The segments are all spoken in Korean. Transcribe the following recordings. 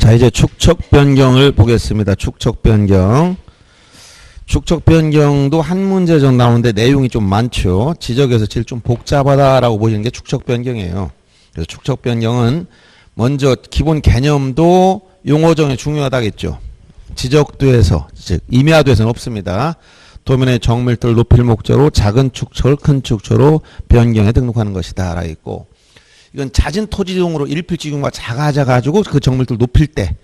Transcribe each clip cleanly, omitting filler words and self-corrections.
자, 이제 축척 변경을 보겠습니다. 축척 변경. 축척 변경도 한 문제 정도 나오는데 내용이 좀 많죠. 지적에서 제일 좀 복잡하다라고 보시는 게 축척 변경이에요. 그래서 축척 변경은 먼저 기본 개념도 용어 정에 중요하다겠죠. 지적도에서, 즉 임야도에서는 없습니다. 도면의 정밀도를 높일 목적으로 작은 축척을 큰 축척으로 변경해 등록하는 것이다 라고 있고, 이건 잦은 토지용으로 일필지경과 작아져가지고 그 정밀도를 높일 때,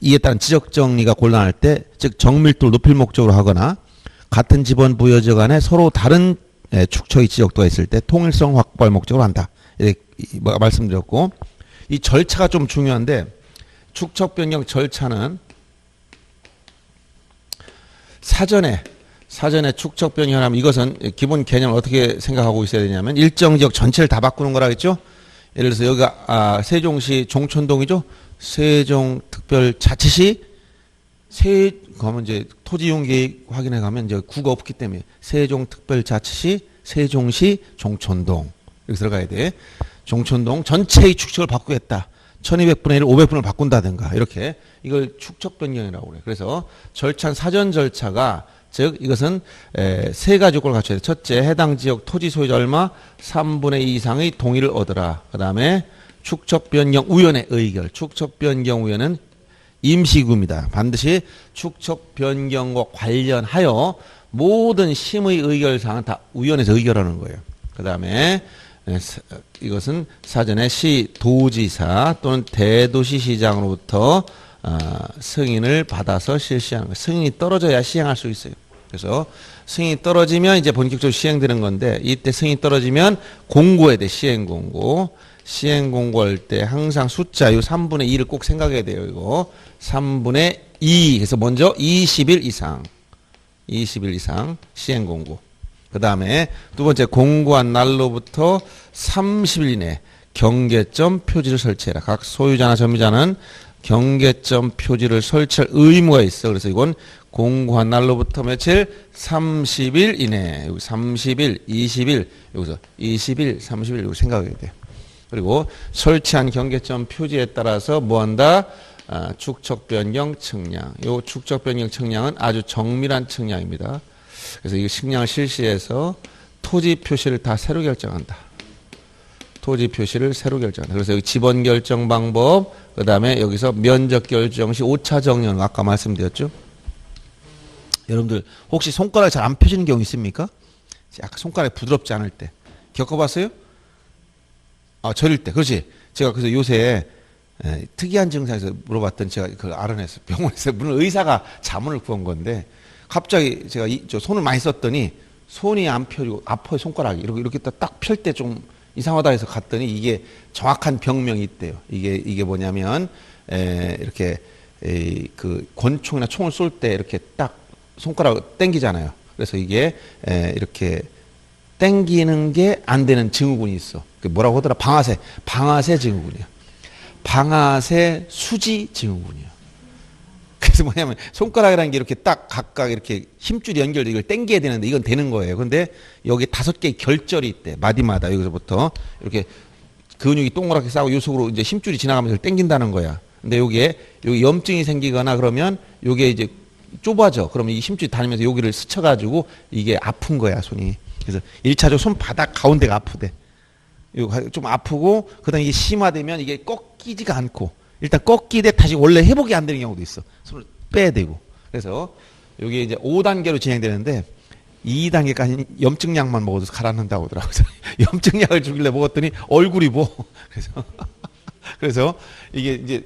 이에 따른 지적 정리가 곤란할 때, 즉 정밀도를 높일 목적으로 하거나 같은 지번 부여지역 안에 서로 다른 축척의 지적도가 있을 때 통일성 확보할 목적으로 한다. 이렇게 말씀드렸고, 이 절차가 좀 중요한데, 축척 변경 절차는 사전에 축척 변경하면 이것은 기본 개념을 어떻게 생각하고 있어야 되냐면 일정 지역 전체를 다 바꾸는 거라겠죠. 예를 들어서 여기가 세종시 종촌동이죠. 세종특별자치시 그러면 이제 토지용계획 확인해 가면 이제 구가 없기 때문에 세종특별자치시 세종시 종촌동 이렇게 들어가야 돼. 종촌동 전체의 축척을 바꾸겠다. 1200분의 1, 500분을 바꾼다든가 이렇게 이걸 축척 변경이라고 그래요. 그래서 절차 사전 절차가 즉 이것은 세 가지 요건을 갖춰야 돼. 첫째, 해당 지역 토지 소유자 얼마 3분의 2 이상의 동의를 얻어라. 그 다음에 축척 변경 우연의 의결. 축척 변경 우연은 임시구입니다. 반드시 축척 변경과 관련하여 모든 심의 의결사항은 다 우연에서 의결하는 거예요. 그 다음에 이것은 사전에 도지사 또는 대도시시장으로부터 승인을 받아서 실시하는 거예요. 승인이 떨어져야 시행할 수 있어요. 그래서 승인이 떨어지면 이제 본격적으로 시행되는 건데, 이때 승인이 떨어지면 공고해야 돼. 시행공고. 시행공고할 때 항상 숫자 요 3분의 2를 꼭 생각해야 돼요. 이거 3분의 2. 그래서 먼저 20일 이상 시행공고. 그 다음에 두 번째, 공고한 날로부터 30일 이내 경계점 표지를 설치해라. 각 소유자나 점유자는 경계점 표지를 설치할 의무가 있어. 그래서 이건 공고한 날로부터 며칠? 30일 이내. 여기 30일, 20일, 여기서 20일, 30일 이거 생각해야 돼요. 그리고 설치한 경계점 표지에 따라서 뭐한다? 축척 변경 측량. 요 축척 변경 측량은 아주 정밀한 측량입니다. 그래서 이 측량을 실시해서 토지 표시를 다 새로 결정한다. 토지 표시를 새로 결정한다. 그래서 여기 지번 결정 방법, 그 다음에 여기서 면적 결정 시 오차 정렬, 아까 말씀드렸죠. 여러분들 혹시 손가락 잘 안 펴지는 경우 있습니까? 약간 손가락이 부드럽지 않을 때 겪어봤어요? 저릴 때. 그렇지. 제가 그래서 요새 특이한 증상에서 물어봤더니 제가 그걸 알아냈어요. 병원에서 물론 의사가 자문을 구한 건데, 갑자기 제가 저 손을 많이 썼더니 손이 안 펴지고 아파요. 손가락이 이렇게 딱 펼 때 좀 이상하다 해서 갔더니 이게 정확한 병명이 있대요. 이게 뭐냐면 이렇게 그 권총이나 총을 쏠 때 이렇게 딱 손가락을 당기잖아요. 그래서 이게 이렇게 당기는 게 안 되는 증후군이 있어. 그 뭐라고 하더라? 방아쇠 증후군이야. 방아쇠 수지 증후군이야. 그래서 뭐냐면 손가락이라는 게 이렇게 딱 각각 이렇게 힘줄이 연결돼 이걸 당겨야 되는데 이건 되는 거예요. 근데 여기 5개의 결절이 있대. 마디마다 여기서부터 이렇게 근육이 동그랗게 싸고 요 속으로 이제 힘줄이 지나가면서 당긴다는 거야. 근데 여기 염증이 생기거나 그러면 요게 이제 좁아져. 그러면 이 힘줄이 다니면서 여기를 스쳐가지고 이게 아픈 거야, 손이. 그래서 1차적으로 손바닥 가운데가 아프대. 이거 좀 아프고, 그 다음에 이게 심화되면 이게 꺾이지가 않고, 일단 꺾이되 다시 원래 회복이 안 되는 경우도 있어. 손을 빼야 되고. 그래서 여기 이제 5단계로 진행되는데, 2단계까지 염증약만 먹어도 가라앉는다고 하더라고요. 염증약을 주길래 먹었더니 얼굴이 뭐. 그래서 이게 이제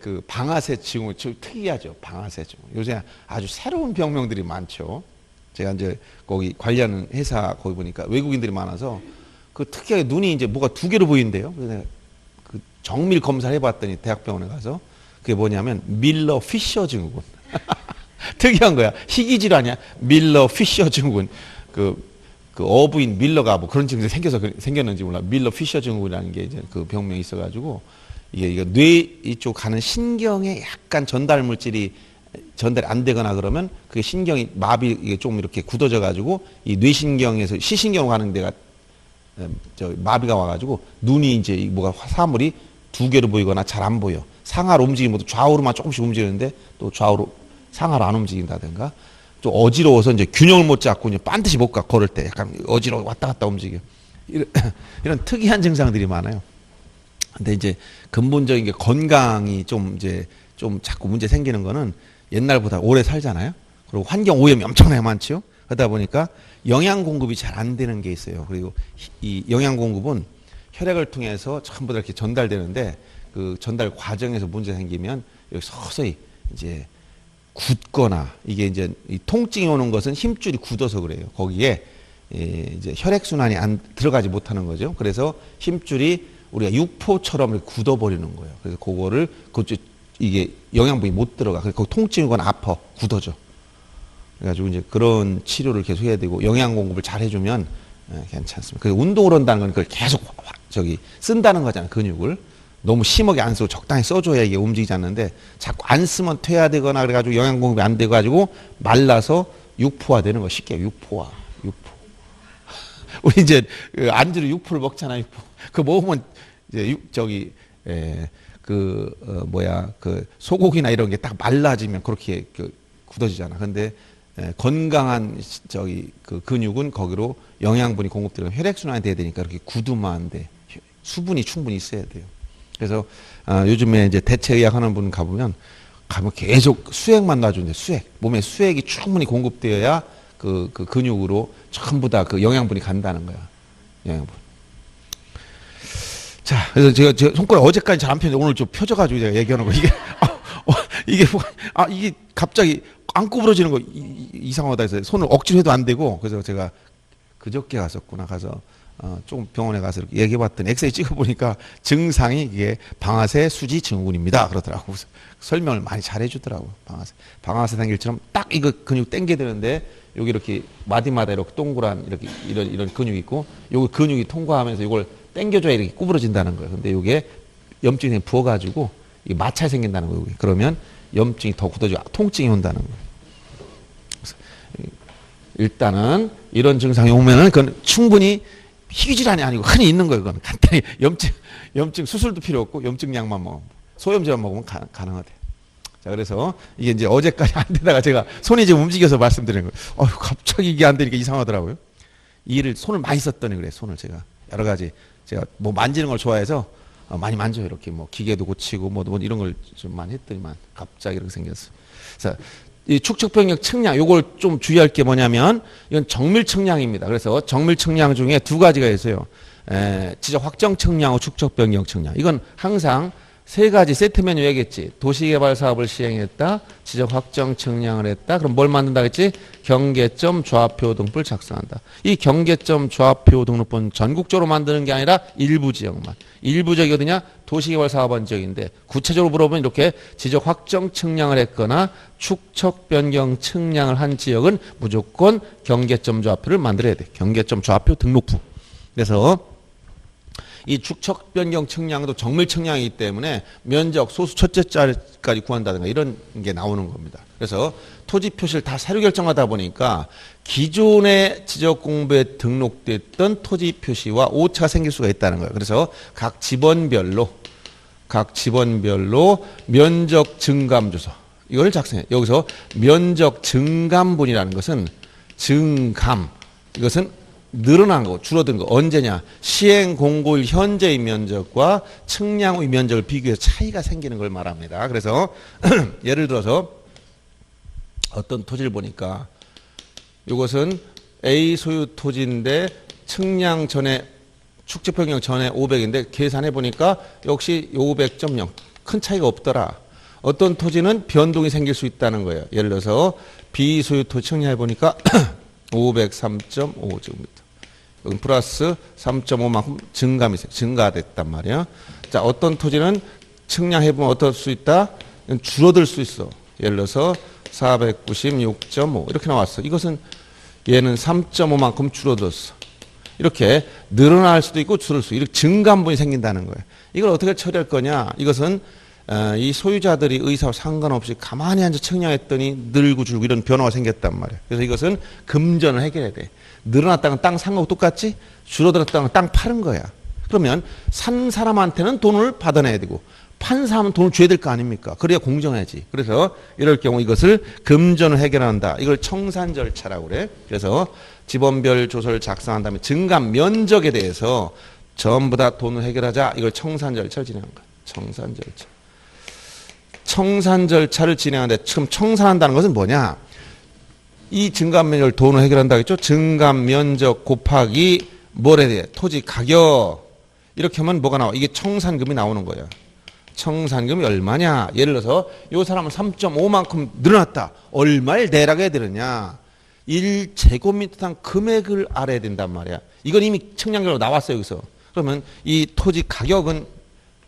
그 방아쇠 증후 좀 특이하죠. 방아쇠 증후. 요새 아주 새로운 병명들이 많죠. 제가 이제 거기 관리하는 회사 거기 보니까 외국인들이 많아서 그 특이하게 눈이 이제 뭐가 2개로 보이는데요. 그래서 그 정밀 검사를 해봤더니 대학병원에 가서 그게 뭐냐면 밀러 피셔 증후군. 특이한 거야. 희귀 질환이야. 밀러 피셔 증후군. 그 어부인 밀러가 뭐 그런 증상이 생겼는지 몰라. 밀러 피셔 증후군이라는 게 이제 그 병명이 있어가지고 이게 뇌 이쪽 가는 신경에 약간 전달 물질이 전달이 안 되거나 그러면 그게 신경이 마비 이게 좀 이렇게 굳어져 가지고 이 뇌신경에서 시신경으로 가는 데가 마비가 와가지고 눈이 이제 뭐가 사물이 2개로 보이거나 잘 안 보여. 상하로 움직이면 좌우로만 조금씩 움직이는데 또 좌우로 상하로 안 움직인다든가 또 어지러워서 이제 균형을 못 잡고 이제 반드시 못 가 걸을 때 약간 어지러워 왔다 갔다 움직여. 이런 특이한 증상들이 많아요. 근데 이제 근본적인 게 건강이 좀 이제 좀 자꾸 문제 생기는 거는 옛날보다 오래 살잖아요. 그리고 환경 오염이 엄청나게 많죠. 그러다 보니까 영양 공급이 잘 안 되는 게 있어요. 그리고 이 영양 공급은 혈액을 통해서 전부 다 이렇게 전달되는데 그 전달 과정에서 문제 생기면 여기 서서히 이제 굳거나 이게 이제 이 통증이 오는 것은 힘줄이 굳어서 그래요. 거기에 이제 혈액 순환이 안 들어가지 못하는 거죠. 그래서 힘줄이 우리가 육포처럼 이렇게 굳어버리는 거예요. 그래서 그거를 이게 영양분이 못 들어가. 그래서 통증이 오거나 아파 굳어져. 그래가지고 이제 그런 치료를 계속 해야 되고 영양 공급을 잘 해주면 괜찮습니다. 그래서 운동을 한다는 건 그걸 계속 쓴다는 거잖아요. 근육을. 너무 심하게 안 쓰고 적당히 써줘야 이게 움직이지 않는데 자꾸 안 쓰면 퇴화되거나 그래가지고 영양 공급이 안 돼가지고 말라서 육포화 되는 거 쉽게 육포화. 우리 이제 안주로 육포를 먹잖아요. 육포. 그 먹으면 이제 그 소고기나 이런 게 딱 말라지면 그렇게 굳어지잖아. 근데 건강한 그 근육은 거기로 영양분이 공급되고 혈액순환이 돼야 되니까 이렇게 굳으면 안 돼. 수분이 충분히 있어야 돼요. 그래서 요즘에 이제 대체의학 하는 분 가면 계속 수액만 놔주는데 몸에 수액이 충분히 공급되어야 그 근육으로 전부 다 그 영양분이 간다는 거야. 영양분. 자, 그래서 제가 손가락 어제까지 잘 안 폈는데 오늘 좀 펴져가지고 제가 얘기하는 거 이게 갑자기 안 구부러지는 거 이상하다 해서 손을 억지로 해도 안 되고 그래서 제가 그저께 갔었구나 가서 조금 병원에 가서 이렇게 얘기해봤더니 엑스레이 찍어보니까 증상이 이게 방아쇠 수지 증후군입니다 그러더라고. 그래서 설명을 많이 잘 해주더라고. 방아쇠 당길처럼 딱 이거 근육 당겨야 되는데 여기 이렇게 마디마다 이렇게 동그란 이런 근육이 있고 요거 근육이 통과하면서 이걸 당겨줘야 이렇게 구부러진다는 거예요. 근데 이게 염증이 부어가지고 이게 마찰 생긴다는 거예요. 그러면 염증이 더 굳어지고 통증이 온다는 거예요. 일단은 이런 증상이 오면은 그건 충분히 희귀질환이 아니고 흔히 있는 거예요. 그건 간단히 염증 수술도 필요 없고 염증약만 먹으면 소염제만 먹으면 가능하대. 자, 그래서 이게 이제 어제까지 안 되다가 제가 손이 지금 움직여서 말씀드리는 거예요. 갑자기 이게 안 되니까 이상하더라고요. 손을 많이 썼더니 그래. 손을 제가 여러 가지 제가 뭐 만지는 걸 좋아해서 많이 만져요. 이렇게 뭐 기계도 고치고 뭐 이런 걸 좀 많이 했더니만 갑자기 이렇게 생겼어. 자, 이 축척병력 측량 요걸 좀 주의할 게 뭐냐면 이건 정밀 측량입니다. 그래서 정밀 측량 중에 두 가지가 있어요. 지적 확정 측량하고 축척병력 측량. 이건 항상 세 가지 세트 메뉴 얘기했지. 도시개발 사업을 시행했다. 지적 확정 측량을 했다. 그럼 뭘 만든다 했지? 경계점 좌표 등록부를 작성한다. 이 경계점 좌표 등록부는 전국적으로 만드는 게 아니라 일부 지역만. 일부 지역이 어디냐? 도시개발 사업한 지역인데 구체적으로 물어보면 이렇게 지적 확정 측량을 했거나 축척 변경 측량을 한 지역은 무조건 경계점 좌표를 만들어야 돼. 경계점 좌표 등록부. 그래서 이 축척 변경 측량도 정밀 측량이기 때문에 면적 소수 첫째 자리까지 구한다든가 이런 게 나오는 겁니다. 그래서 토지 표시를 다 사료 결정하다 보니까 기존의 지적 공부에 등록됐던 토지 표시와 오차가 생길 수가 있다는 거예요. 그래서 각 지번별로 면적 증감 주소 이걸 작성해. 여기서 면적 증감분이라는 것은 이것은 늘어난 거, 줄어든 거 언제냐? 시행 공고일 현재의 면적과 측량 후 면적을 비교해서 차이가 생기는 걸 말합니다. 그래서 예를 들어서 어떤 토지를 보니까 이것은 A 소유 토지인데 측량 전에 축적 변경 전에 500인데 계산해 보니까 역시 500.0 큰 차이가 없더라. 어떤 토지는 변동이 생길 수 있다는 거예요. 예를 들어서 B 소유 토지 측량해 보니까 503.5제곱미터. 여기 플러스 3.5만큼 증가됐단 말이야. 자, 어떤 토지는 측량해보면 어떨 수 있다? 줄어들 수 있어. 예를 들어서 496.5 이렇게 나왔어. 이것은 얘는 3.5만큼 줄어들었어. 이렇게 늘어날 수도 있고 줄을 수 있고 이렇게 증감분이 생긴다는 거예요. 이걸 어떻게 처리할 거냐? 이것은 이 소유자들이 의사와 상관없이 가만히 앉아 측량했더니 늘고 줄고 이런 변화가 생겼단 말이에요. 그래서 이것은 금전을 해결해야 돼. 늘어났다는 땅 산 거하고 똑같지? 줄어들었다는 땅 파는 거야. 그러면 산 사람한테는 돈을 받아내야 되고 판 사람은 돈을 줘야 될 거 아닙니까? 그래야 공정하지. 그래서 이럴 경우 이것을 금전을 해결한다. 이걸 청산 절차라고 그래. 그래서 지번별 조서를 작성한 다음에 증감 면적에 대해서 전부 다 돈을 해결하자. 이걸 청산 절차를 진행한 거야. 청산 절차. 청산 절차를 진행하는데 지금 청산한다는 것은 뭐냐? 이 증감 면적을 돈을 해결한다 했죠. 증감 면적 곱하기 뭐래 돼? 토지 가격. 이렇게 하면 뭐가 나와? 이게 청산금이 나오는 거야. 청산금이 얼마냐? 예를 들어서 이 사람은 3.5만큼 늘어났다. 얼마를 내라고 해야 되느냐? 1제곱미터당 금액을 알아야 된단 말이야. 이건 이미 측량적으로 나왔어요. 여기서. 그러면 이 토지 가격은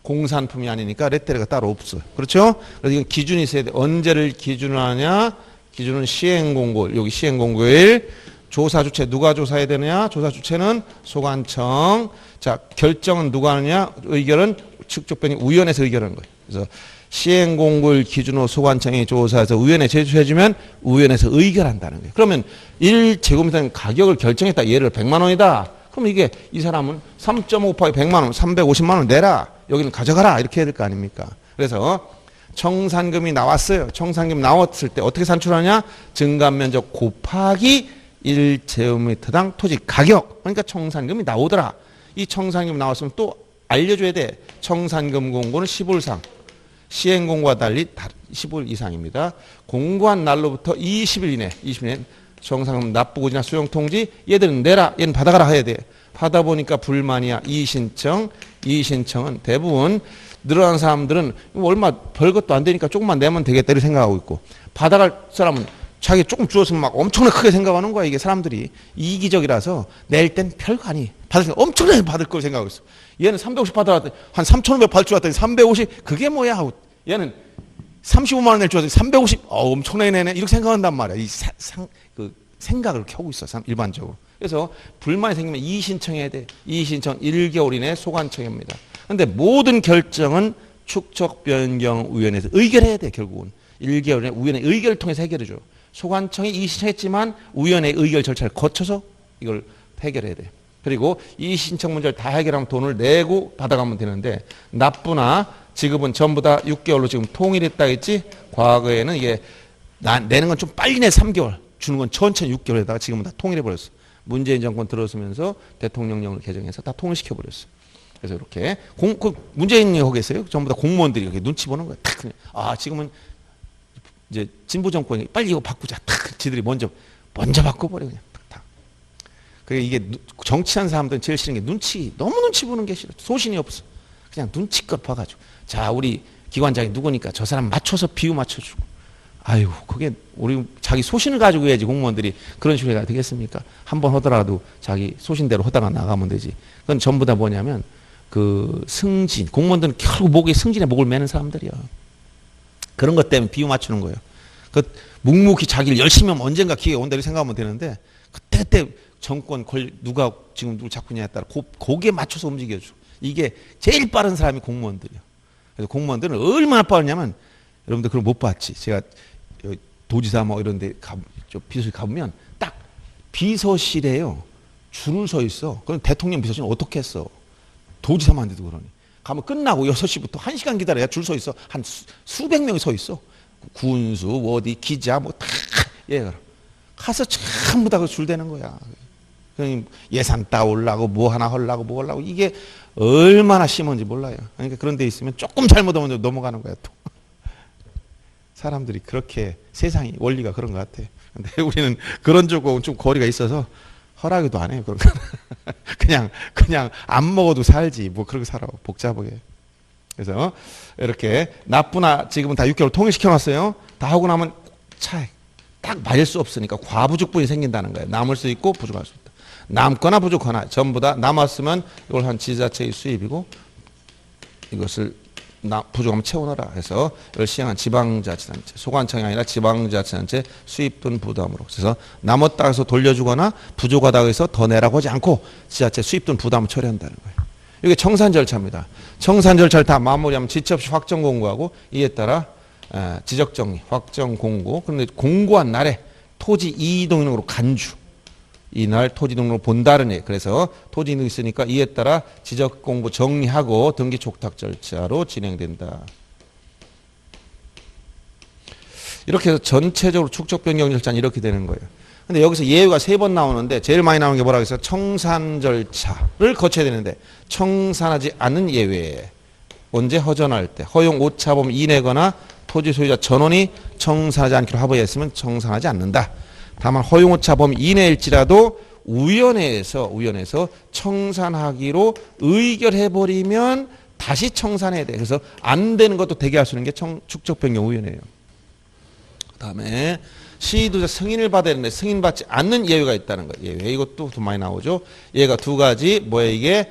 공산품이 아니니까 레테르가 따로 없어요. 그렇죠? 그래서 이건 기준이 있어야 돼. 언제를 기준으로 하냐? 기준은 시행공고일. 여기 시행공고일. 조사 주체 누가 조사해야 되느냐? 조사 주체는 소관청. 자, 결정은 누가 하느냐? 의결은 측족변이 우연에서 의결하는 거예요. 그래서 시행공고일 기준으로 소관청이 조사해서 우연에 제출해주면 우연에서 의결한다는 거예요. 그러면 1제곱미터 가격을 결정했다. 예를 100만 원이다. 그럼 이게 이 사람은 3.5 곱하기 100만 원, 350만 원 내라. 여기는 가져가라. 이렇게 해야 될 거 아닙니까? 그래서 청산금이 나왔어요. 청산금이 나왔을 때 어떻게 산출하냐? 증감면적 곱하기 1제곱미터당 토지 가격. 그러니까 청산금이 나오더라. 이 청산금이 나왔으면 또 알려줘야 돼. 청산금 공고는 15일상. 시행공고와 달리 15일 이상입니다. 공고한 날로부터 20일 이내, 20일 이내 청산금 납부고지나 수용통지 얘들은 내라. 얘는 받아가라 해야 돼. 받아보니까 불만이야. 이의신청. 이의신청은 대부분 늘어난 사람들은 얼마 별것도 안 되니까 조금만 내면 되겠다 이렇게 생각하고 있고 받아갈 사람은 자기 조금 주었으면 막 엄청나게 크게 생각하는 거야. 이게 사람들이 이기적이라서 낼 땐 별거 아니. 받을 때 엄청나게 받을 걸 생각하고 있어. 얘는 350 받아왔더니 한 3,500 받을 줄 알았더니 350 그게 뭐야 하고 얘는 35만 원 낼 줄 알았더니 350 엄청나게 내네 이렇게 생각한단 말이야. 그 생각을 켜고 있어 일반적으로. 그래서 불만이 생기면 이의신청해야 돼. 이의신청 1개월 이내 소관청입니다. 그런데 모든 결정은 축척변경위원회에서 의결해야 돼. 결국은 1개월 이내 위원회 의결을 통해서 해결해줘. 소관청이 이의신청했지만 위원회 의결 절차를 거쳐서 이걸 해결해야 돼. 그리고 이 신청 문제를 다 해결하면 돈을 내고 받아가면 되는데 납부나 지급은 전부 다 6개월로 지금 통일했다 했지. 과거에는 이게 내는 건 좀 빨리 내 3개월 주는 건 천천히 6개월에다가 지금은 다 통일해버렸어. 문재인 정권 들어서면서 대통령령을 개정해서 다 통일시켜버렸어. 그래서 이렇게 문재인이 하고 계세요. 전부 다 공무원들이 이렇게 눈치 보는 거야. 탁 그냥 지금은 이제 진보 정권이 빨리 이거 바꾸자. 탁 지들이 먼저 바꿔버려 그냥. 탁. 그게 이게 정치한 사람들은 제일 싫은 게 너무 눈치 보는 게 싫어. 소신이 없어. 그냥 눈치껏 봐가지고. 자, 우리 기관장이 누구니까 저 사람 맞춰서 비유 맞춰주고. 아이고, 그게 우리 자기 소신을 가지고 해야지 공무원들이 그런 식으로 해야 되겠습니까? 한 번 하더라도 자기 소신대로 하다가 나가면 되지. 그건 전부 다 뭐냐면 그 승진, 공무원들은 결국 승진에 목을 매는 사람들이야. 그런 것 때문에 비유 맞추는 거예요. 그 묵묵히 자기를 열심히 하면 언젠가 기회가 온다 이렇게 생각하면 되는데 그때 정권 누가 지금 누굴 잡느냐에 따라 거기에 맞춰서 움직여줘. 이게 제일 빠른 사람이 공무원들이야. 그래서 공무원들은 얼마나 빠르냐면 여러분들 그걸 못 봤지. 제가 도지사 뭐 이런 데 비서실 가보면 딱 비서실에요. 줄을 서 있어. 그럼 대통령 비서실은 어떻게 했어? 도지사만 돼도 그러니. 가면 끝나고 6시부터 1시간 기다려야 줄 서 있어. 한 수백 명이 서 있어. 군수, 어디, 기자, 뭐 다. 예. 가서 전부 다 줄 대는 거야. 예산 따오려고 뭐 하나 하려고 뭐 하려고 이게 얼마나 심한지 몰라요. 그러니까 그런 데 있으면 조금 잘못하면 넘어가는 거야 또. 사람들이 그렇게 세상이 원리가 그런 것 같아. 근데 우리는 그런 쪽하고는 좀 거리가 있어서 허락도 안 해요. 그런 거. 그냥 안 먹어도 살지. 뭐 그렇게 살아. 복잡하게. 그래서 이렇게 납부나 지금은 다 6개월 통일시켜놨어요. 다 하고 나면 차에 딱 맞을 수 없으니까 과부족분이 생긴다는 거예요. 남을 수 있고 부족할 수 있다. 남거나 부족하나 전부 다 남았으면 이걸 한 지자체의 수입이고 이것을 부족하면 채워넣어라 해서 이걸 시행한 지방자치단체, 소관청이 아니라 지방자치단체 수입분 부담으로. 그래서 남았다 해서 돌려주거나 부족하다고 해서 더 내라고 하지 않고 지자체 수입분 부담을 처리한다는 거예요. 이게 청산 절차입니다. 청산 절차를 다 마무리하면 지체 없이 확정 공고하고 이에 따라 지적정리, 확정 공고. 그런데 공고한 날에 토지 이의동의령으로 간주. 이날 토지 등록을 본다는 애. 그래서 토지 등록이 있으니까 이에 따라 지적 공부 정리하고 등기 촉탁 절차로 진행된다. 이렇게 해서 전체적으로 축적 변경 절차는 이렇게 되는 거예요. 근데 여기서 예외가 3번 나오는데 제일 많이 나오는 게 뭐라고 해서 청산 절차를 거쳐야 되는데 청산하지 않은 예외. 언제 허전할 때 허용 오차범 이내거나 토지 소유자 전원이 청산하지 않기로 합의했으면 청산하지 않는다. 다만 허용 오차범 이내일지라도 위원회에서 청산하기로 의결해버리면 다시 청산해야 돼. 그래서 안 되는 것도 되게 할 수 있는 게 축적변경위원회예요. 그다음에 시도자 승인을 받아야 되는데 승인받지 않는 예외가 있다는 거예요. 예외 이것도 좀 많이 나오죠. 얘가 두 가지 뭐야 이게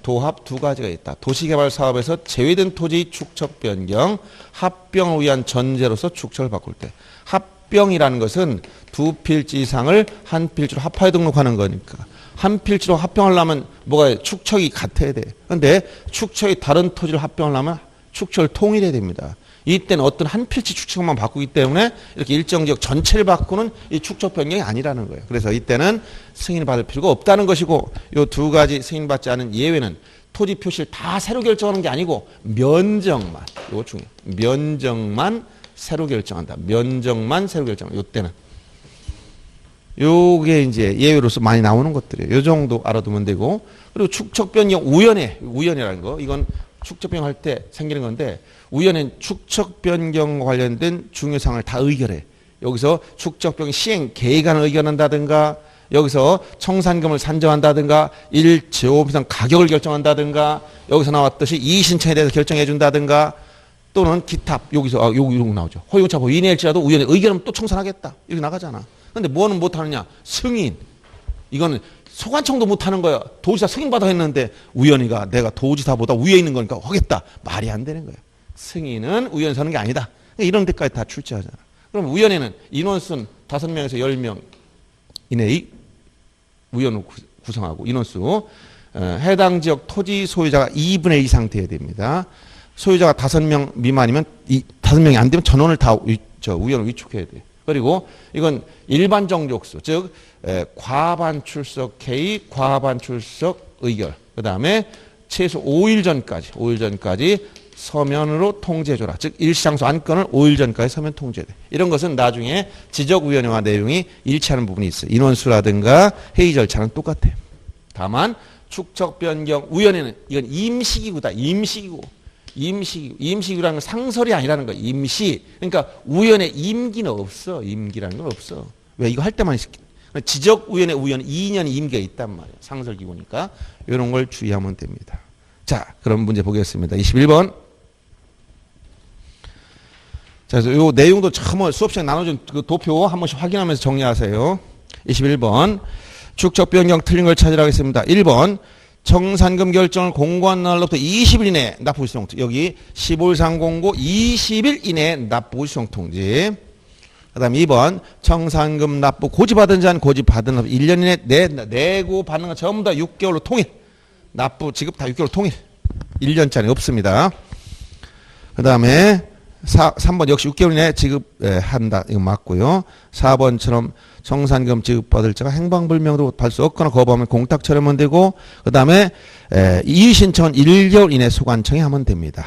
도합 두 가지가 있다. 도시개발 사업에서 제외된 토지 축척 변경 합병을 위한 전제로서 축척을 바꿀 때 합병이라는 것은 두 필지 이상을 한 필지로 합하여 등록하는 거니까 한 필지로 합병하려면 뭐가 축척이 같아야 돼. 그런데 축척이 다른 토지를 합병하려면 축척을 통일해야 됩니다. 이때는 어떤 한 필지 축척만 바꾸기 때문에 이렇게 일정 지역 전체를 바꾸는 이 축척 변경이 아니라는 거예요. 그래서 이때는 승인을 받을 필요가 없다는 것이고 이 두 가지 승인받지 않은 예외는 토지 표시를 다 새로 결정하는 게 아니고 면적만 이거 중요해요. 면적만 새로 결정한다. 면적만 새로 결정한다. 이때는 요게 이제 예외로서 많이 나오는 것들이에요. 요 정도 알아두면 되고 그리고 축척 변경 우연이라는 거 이건 축척 변경할 때 생기는 건데 우연은 축척 변경과 관련된 중요사항을 다 의결해. 여기서 축척 변경 시행 계획안을 의결한다든가 여기서 청산금을 산정한다든가 1제곱 이상 가격을 결정한다든가 여기서 나왔듯이 이의신청에 대해서 결정해 준다든가 또는 기타 여기서 여기 이런 거 나오죠. 허용차법 이내일지라도 우연히 의결하면 또 청산하겠다. 이렇게 나가잖아. 근데 뭐는 못하느냐? 승인. 이거는 소관청도 못하는 거야. 도지사 승인받아 했는데 우연히가 내가 도지사보다 위에 있는 거니까 하겠다. 말이 안 되는 거야. 승인은 우연히 서는 게 아니다. 이런 데까지 다 출제하잖아. 그럼 우연에는 인원수는 5명에서 10명 이내의 우연을 구성하고 인원수 해당 지역 토지 소유자가 2분의 2 이상 돼야 됩니다. 소유자가 5명 미만이면 5명이 안 되면 전원을 다 우연을 위촉해야 돼. 그리고 이건 일반 정족수, 즉 과반 출석 회의, 과반 출석 의결. 그다음에 최소 5일 전까지 서면으로 통지해줘라. 즉 일시장소 안건을 5일 전까지 서면 통지해야 돼. 이런 것은 나중에 지적위원회와 내용이 일치하는 부분이 있어요. 인원수라든가 회의 절차는 똑같아요. 다만 축척 변경 위원회는 이건 임시기구다. 임시기구라는 건 상설이 아니라는 거야. 임시. 그러니까 우연에 임기는 없어. 임기라는 건 없어. 왜 이거 할 때만 지적위원회 우연 2년 임기가 있단 말이야. 상설기구니까 이런 걸 주의하면 됩니다. 자, 그럼 문제 보겠습니다. 21번. 자, 그래서 요 내용도 참 수업 시간에 나눠준 그 도표 한 번씩 확인하면서 정리하세요. 21번. 축척 변경 틀린 걸 찾으라고 했습니다. 1번. 청산금 결정을 공고한 날로부터 20일 이내에 납부구시송 여기 15일상 공고 20일 이내에 납부구시송 통지. 그 다음 2번 청산금 납부 고지받은 자는 고지받은 납부 1년 이내에 내고 받는 건 전부 다 6개월로 통일. 납부 지급 다 6개월 통일. 1년짜리 없습니다. 그 다음에 3번 역시 6개월 이내에 지급한다. 이거 맞고요. 4번처럼 청산금 지급받을 자가 행방불명으로 받을 수 없거나 거부하면 공탁 처리하면 되고 그 다음에 이의신청은 1개월 이내 소관청에 하면 됩니다.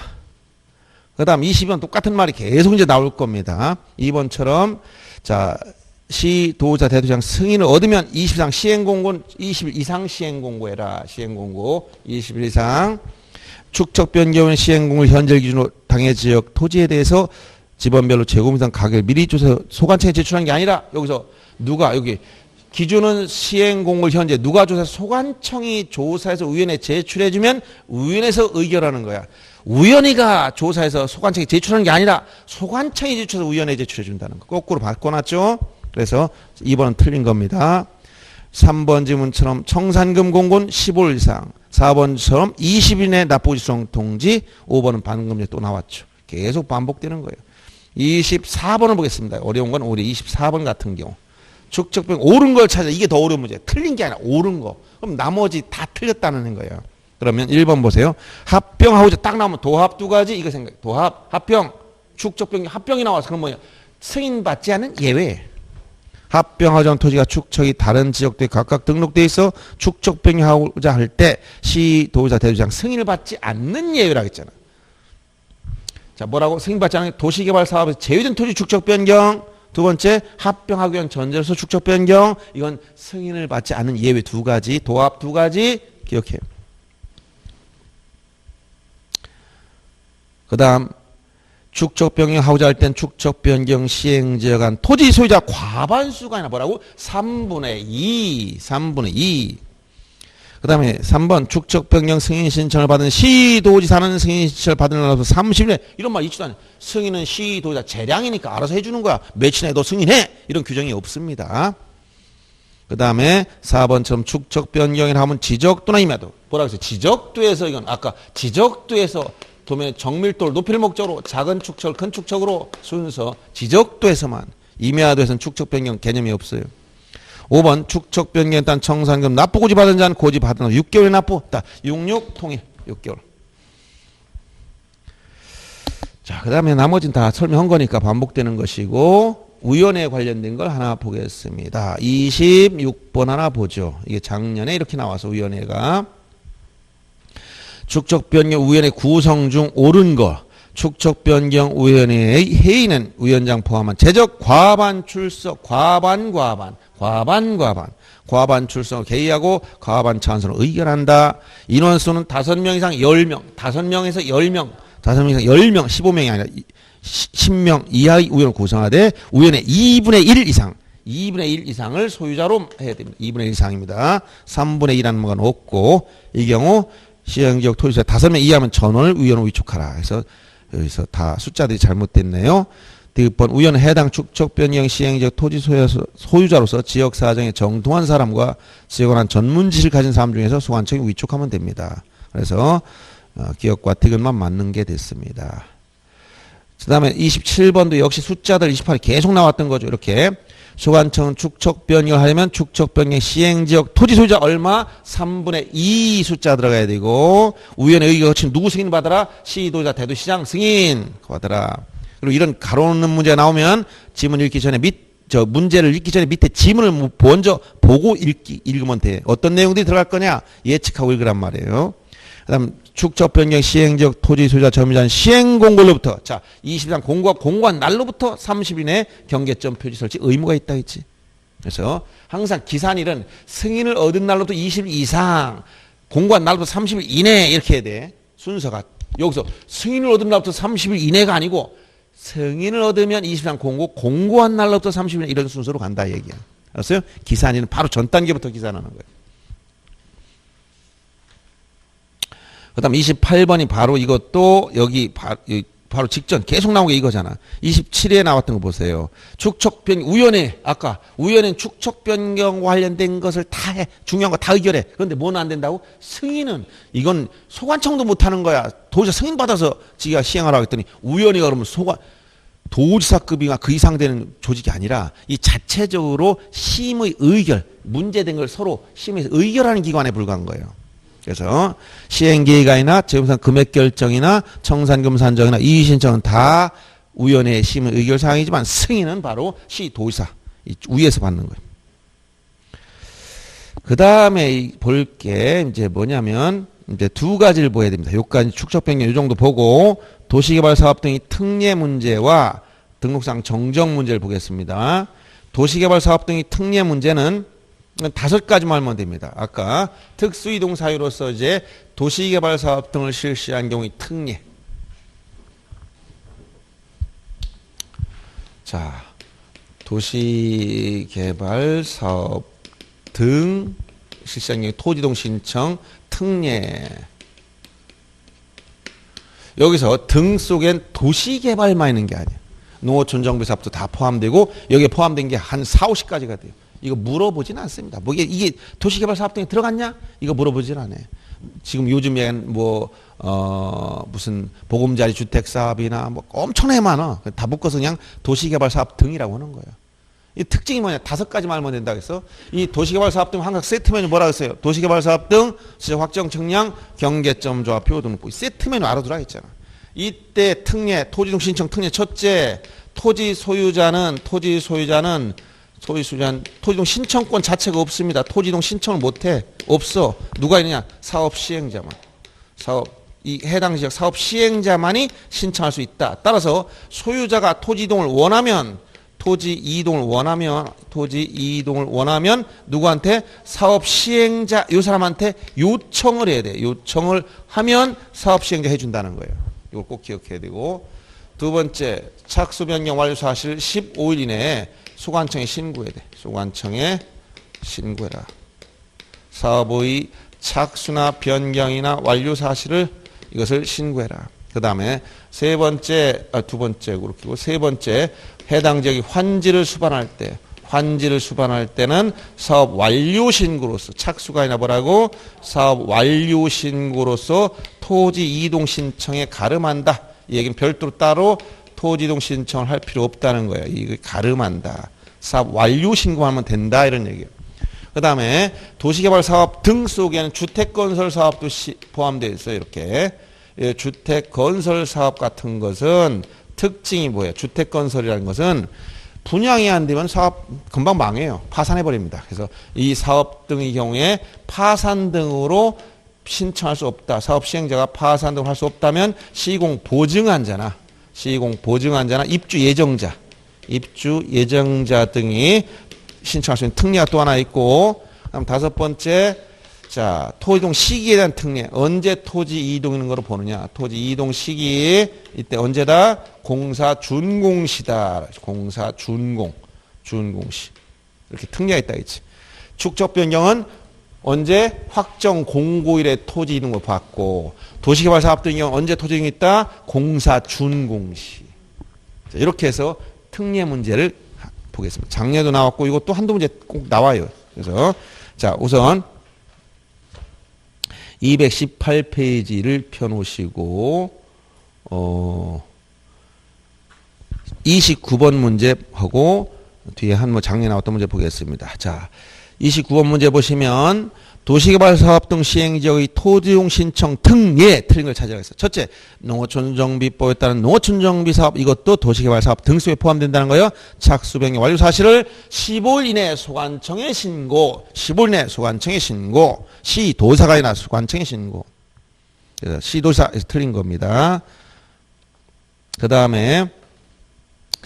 그 다음 20번 똑같은 말이 계속 이제 나올 겁니다. 2번처럼 자 시도자 대도장 승인을 얻으면 20일 이상 시행공고는 20일 이상 시행공고해라. 시행공고 20일 이상 축척 변경의 시행공고를 현재 기준으로 당해 지역 토지에 대해서 지번별로 제곱미터 가격을 미리 조사 소관청에 제출한 게 아니라 여기서 누가 여기 기준은 시행공고를 현재 누가 조사해서 소관청이 조사해서 위원회에 제출해주면 위원회에서 의결하는 거야. 위원회가 조사해서 소관청에 제출하는 게 아니라 소관청이 제출해서 위원회에 제출해준다는 거. 거꾸로 바꿔놨죠. 그래서 2번은 틀린 겁니다. 3번 지문처럼 청산금 공고는 15일 이상 4번처럼 20일 내 납부구시송 통지 5번은 반금리 또 나왔죠. 계속 반복되는 거예요. 24번을 보겠습니다. 어려운 건 오히려 24번 같은 경우. 축척변 옳은 걸 찾아. 이게 더 어려운 문제. 틀린 게 아니라 옳은 거. 그럼 나머지 다 틀렸다는 거예요. 그러면 1번 보세요. 합병하고 딱 나오면 도합 두 가지 이거 생각해. 도합, 합병, 축척변경 합병이 나와서 그럼 뭐예요? 승인받지 않은 예외. 합병하고자 하는 토지가 축척이 다른 지역도에 각각 등록돼 있어 축척 변경하고자 할 때 시도지사 대도시장 승인을 받지 않는 예외라고 했잖아. 자, 뭐라고? 승인받지 않는 도시개발 사업에서 제외된 토지 축척 변경. 두 번째, 합병하기 위한 전제로서 축척 변경. 이건 승인을 받지 않는 예외 두 가지, 도합 두 가지 기억해요. 그 다음, 축척 변경하고자 할 땐 축척 변경 시행지역 간 토지 소유자 과반수가 아니라 뭐라고? 3분의 2. 3분의 2. 그 다음에 3번 축척 변경 승인 신청을 받은 시도지사는 승인 신청을 받은 날로부터 30일 이런 말 있지도 않아요. 승인은 시도지사 재량이니까 알아서 해주는 거야. 며칠 내도 승인해. 이런 규정이 없습니다. 그 다음에 4번처럼 축척 변경이라 하면 지적도나 임야도. 뭐라고 했어요? 지적도에서 이건 아까 지적도에서 도면의 정밀도를 높일 목적으로 작은 축척을 큰 축척으로 순서 지적도에서만 임야도에서는 축척 변경 개념이 없어요. 5번 축척 변경에 따른 청산금 납부 고지 받은 자는 고지 받은 후 6개월에 납부. 66 통일 6개월. 자, 그 다음에 나머지는 다 설명한 거니까 반복되는 것이고 위원회에 관련된 걸 하나 보겠습니다. 26번 하나 보죠. 이게 작년에 이렇게 나와서 위원회가 축척 변경 위원회 구성 중 옳은 거 축척 변경 위원회의 회의는 위원장 포함한 제적 과반 출석 과반 출석을 개의하고 과반 찬성을 의결한다. 인원수는 5명 이상 10명 5명에서 10명 5명 이상 10명 15명이 아니라 10명 이하의 위원을 구성하되 위원회 2분의 1 이상 2분의 1 이상을 소유자로 해야 됩니다. 2분의 1 이상입니다. 3분의 1이라는 건 없고 이 경우 시행지역 토지소유자 5명 이하면 전원을 위원으로 위촉하라. 그래서 여기서 다 숫자들이 잘못됐네요. 디귿번 위원은 해당 축척 변경 시행지역 토지 소유자로서 지역 사정에 정통한 사람과 지역에 관한 전문 지식을 가진 사람 중에서 소관청이 위촉하면 됩니다. 그래서 기억과 디귿만 맞는 게 됐습니다. 그 다음에 27번도 역시 숫자들 28이 계속 나왔던 거죠. 이렇게 소관청은 축척 변경을 하려면 축척 변경 시행지역 토지 소유자 얼마? 3분의 2 숫자 들어가야 되고 위원회 의결 거친 누구 승인 받아라? 시도지사 대도시장 승인 받아라. 그리고 이런 가로놓는 문제가 나오면 지문 읽기 전에 문제를 읽기 전에 밑에 지문을 먼저 보고 읽으면 돼. 어떤 내용들이 들어갈 거냐? 예측하고 읽으란 말이에요. 그 다음 축척 변경 시행지역 토지 소유자 점유자는 시행 공고로부터 자 20일 공고한 날로부터 30일 내에 경계점 표지 설치 의무가 있다 했지. 그래서 항상 기산일은 승인을 얻은 날로부터 20일 이상 공고한 날로부터 30일 이내 이렇게 해야 돼. 순서가 여기서 승인을 얻은 날부터 30일 이내가 아니고 승인을 얻으면 20일 공고한 날로부터 30일 이런 순서로 간다 얘기야. 알았어요? 기산일은 바로 전 단계부터 기산하는 거예요. 그 다음 28번이 바로 이것도 여기 바로 직전 계속 나온 게 이거잖아. 27회에 나왔던 거 보세요. 축척 변경 위원회 아까 위원회는 축척 변경과 관련된 것을 다 해. 중요한 거 다 의결해. 그런데 뭐는 안 된다고? 승인은 이건 소관청도 못 하는 거야. 도지사 승인 받아서 지가 시행하라고 했더니 위원회가 그러면 도지사급이나 그 이상 되는 조직이 아니라 이 자체적으로 심의 의결 문제된 걸 서로 심의해서 의결하는 기관에 불과한 거예요. 그래서 시행계획안이나 재무상 금액 결정이나 청산금 산정이나 이의신청은 다 위원회의 심의 의결 사항이지만 승인은 바로 시도지사 위에서 받는 거예요. 그 다음에 볼 게 이제 뭐냐면 이제 두 가지를 보아야 됩니다. 여기까지 축척 변경 이 정도 보고 도시개발 사업 등의 특례 문제와 등록상 정정 문제를 보겠습니다. 도시개발 사업 등의 특례 문제는 5가지만 하면 됩니다. 아까 특수이동 사유로서 이제 도시개발 사업 등을 실시한 경우의 특례. 자, 도시개발 사업 등 실시한 경우의 토지동 신청 특례. 여기서 등 속엔 도시개발만 있는 게 아니에요. 농어촌 정비 사업도 다 포함되고 여기에 포함된 게 한 4, 50가지가 돼요. 이거 물어보진 않습니다. 뭐 이게 도시개발 사업 등에 들어갔냐? 이거 물어보진 않아요. 지금 요즘엔 무슨 보금자리 주택 사업이나 뭐 엄청나게 많아. 다 묶어서 그냥 도시개발 사업 등이라고 하는 거예요. 이 특징이 뭐냐? 5가지만 알면 된다 그래서 이 도시개발 사업 등 항상 세트 메뉴 뭐라 그랬어요? 도시개발 사업 등 시작 확정 측량 경계점 조합표 등록부 세트 메뉴 알아두라 했잖아. 이때 특례 토지동 신청 특례 첫째 토지 소유자는 소유수자는 토지이동 신청권 자체가 없습니다. 토지이동 신청을 못해. 없어. 누가 있느냐? 사업 시행자만. 이 해당 지역 사업 시행자만이 신청할 수 있다. 따라서 소유자가 토지 이동을 원하면 누구한테? 사업 시행자 이 사람한테 요청을 해야 돼. 요청을 하면 사업 시행자 해준다는 거예요. 이걸 꼭 기억해야 되고, 두 번째 착수 변경 완료 사실 15일 이내에 소관청에 신고해야 돼. 소관청에 신고해라. 사업의 착수나 변경이나 완료 사실을 이것을 신고해라. 그 다음에 세 번째 해당 지역이 환지를 수반할 때는 사업 완료 신고로서 착수가 아니라 뭐라고? 사업 완료 신고로서 토지 이동 신청에 가름한다. 이 얘기는 별도로 따로 토지 이동 신청을 할 필요 없다는 거예요. 이거 가름한다. 사업 완료 신고하면 된다 이런 얘기예요. 그 다음에 도시개발 사업 등 속에는 주택건설 사업도 포함되어 있어요. 이렇게. 예, 주택건설 사업 같은 것은 특징이 뭐예요? 주택건설이라는 것은 분양이 안 되면 사업 금방 망해요. 파산해버립니다. 그래서 이 사업 등의 경우에 파산 등으로 신청할 수 없다. 사업 시행자가 파산 등을 할 수 없다면 시공 보증환자나 입주 예정자 등이 신청할 수 있는 특례가 또 하나 있고, 그다음 다섯 번째, 자, 토지이동 시기에 대한 특례. 언제 토지 이동하는 거로 보느냐? 토지 이동 시기, 이때 언제다? 공사 준공시다. 공사 준공시. 이렇게 특례가 있다 했지. 축적 변경은 언제? 확정 공고일에 토지 이동을 받고, 도시개발 사업 등의 경우 언제 토지 이동이 있다? 공사 준공시. 자, 이렇게 해서 특례 문제를 보겠습니다. 작년에도 나왔고 이것도 한두 문제 꼭 나와요. 그래서 자, 우선 218페이지를 펴놓으시고 29번 문제하고 뒤에 한 작년에 나왔던 문제 보겠습니다. 자, 29번 문제 보시면 도시개발 사업 등 시행지역의 토지이동 신청 특례 틀린 걸 찾아가겠어요. 첫째, 농어촌정비법에 따른 농어촌정비 사업, 이것도 도시개발 사업 등 속에 포함된다는 거예요. 착수 변경 완료 사실을 15일 이내 소관청에 신고. 15일 이내 소관청에 신고. 시도사가 아니라 소관청에 신고. 그래서 시도사에서 틀린 겁니다. 그 다음에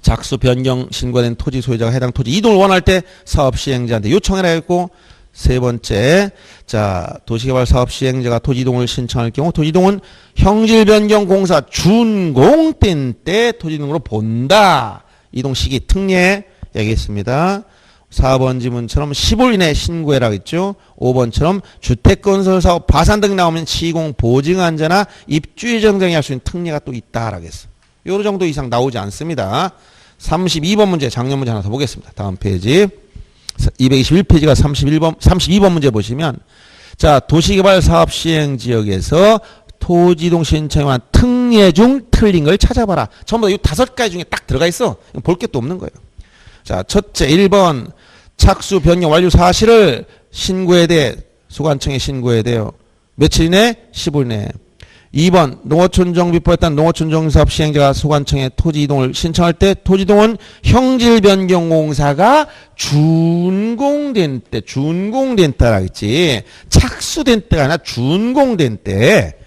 착수 변경 신고된 토지 소유자가 해당 토지 이동을 원할 때 사업 시행자한테 요청해라 했고, 세 번째, 자, 도시개발 사업 시행자가 토지 이동을 신청할 경우 토지 이동은 형질 변경 공사 준공된 때 토지 이동으로 본다. 이동 시기 특례 얘기했습니다. 4번 지문처럼 15일 이내에 신고해라 했죠. 5번처럼 주택건설 사업 파산 등 나오면 시공 보증환자나 입주 예정장이 할 수 있는 특례가 또 있다 라겠어. 요 정도 이상 나오지 않습니다. 32번 문제, 작년 문제 하나 더 보겠습니다. 다음 페이지. 221페이지가 32번 문제 보시면, 자, 도시개발 사업 시행 지역에서 토지이동 신청에 관한 특례 중 틀린 걸 찾아봐라. 전부 다 이 5가지 중에 딱 들어가 있어. 볼 게 또 없는 거예요. 자, 첫째, 1번. 착수 변경 완료 사실을 신고해야 돼. 소관청에 신고해야 돼요. 며칠 이내? 15일 내에. 2번, 농어촌정비법에 따른 농어촌정비사업 시행자가 소관청에 토지 이동을 신청할 때 토지 이동은 형질 변경 공사가 준공된 때라 했지. 착수된 때가 아니라 준공된 때.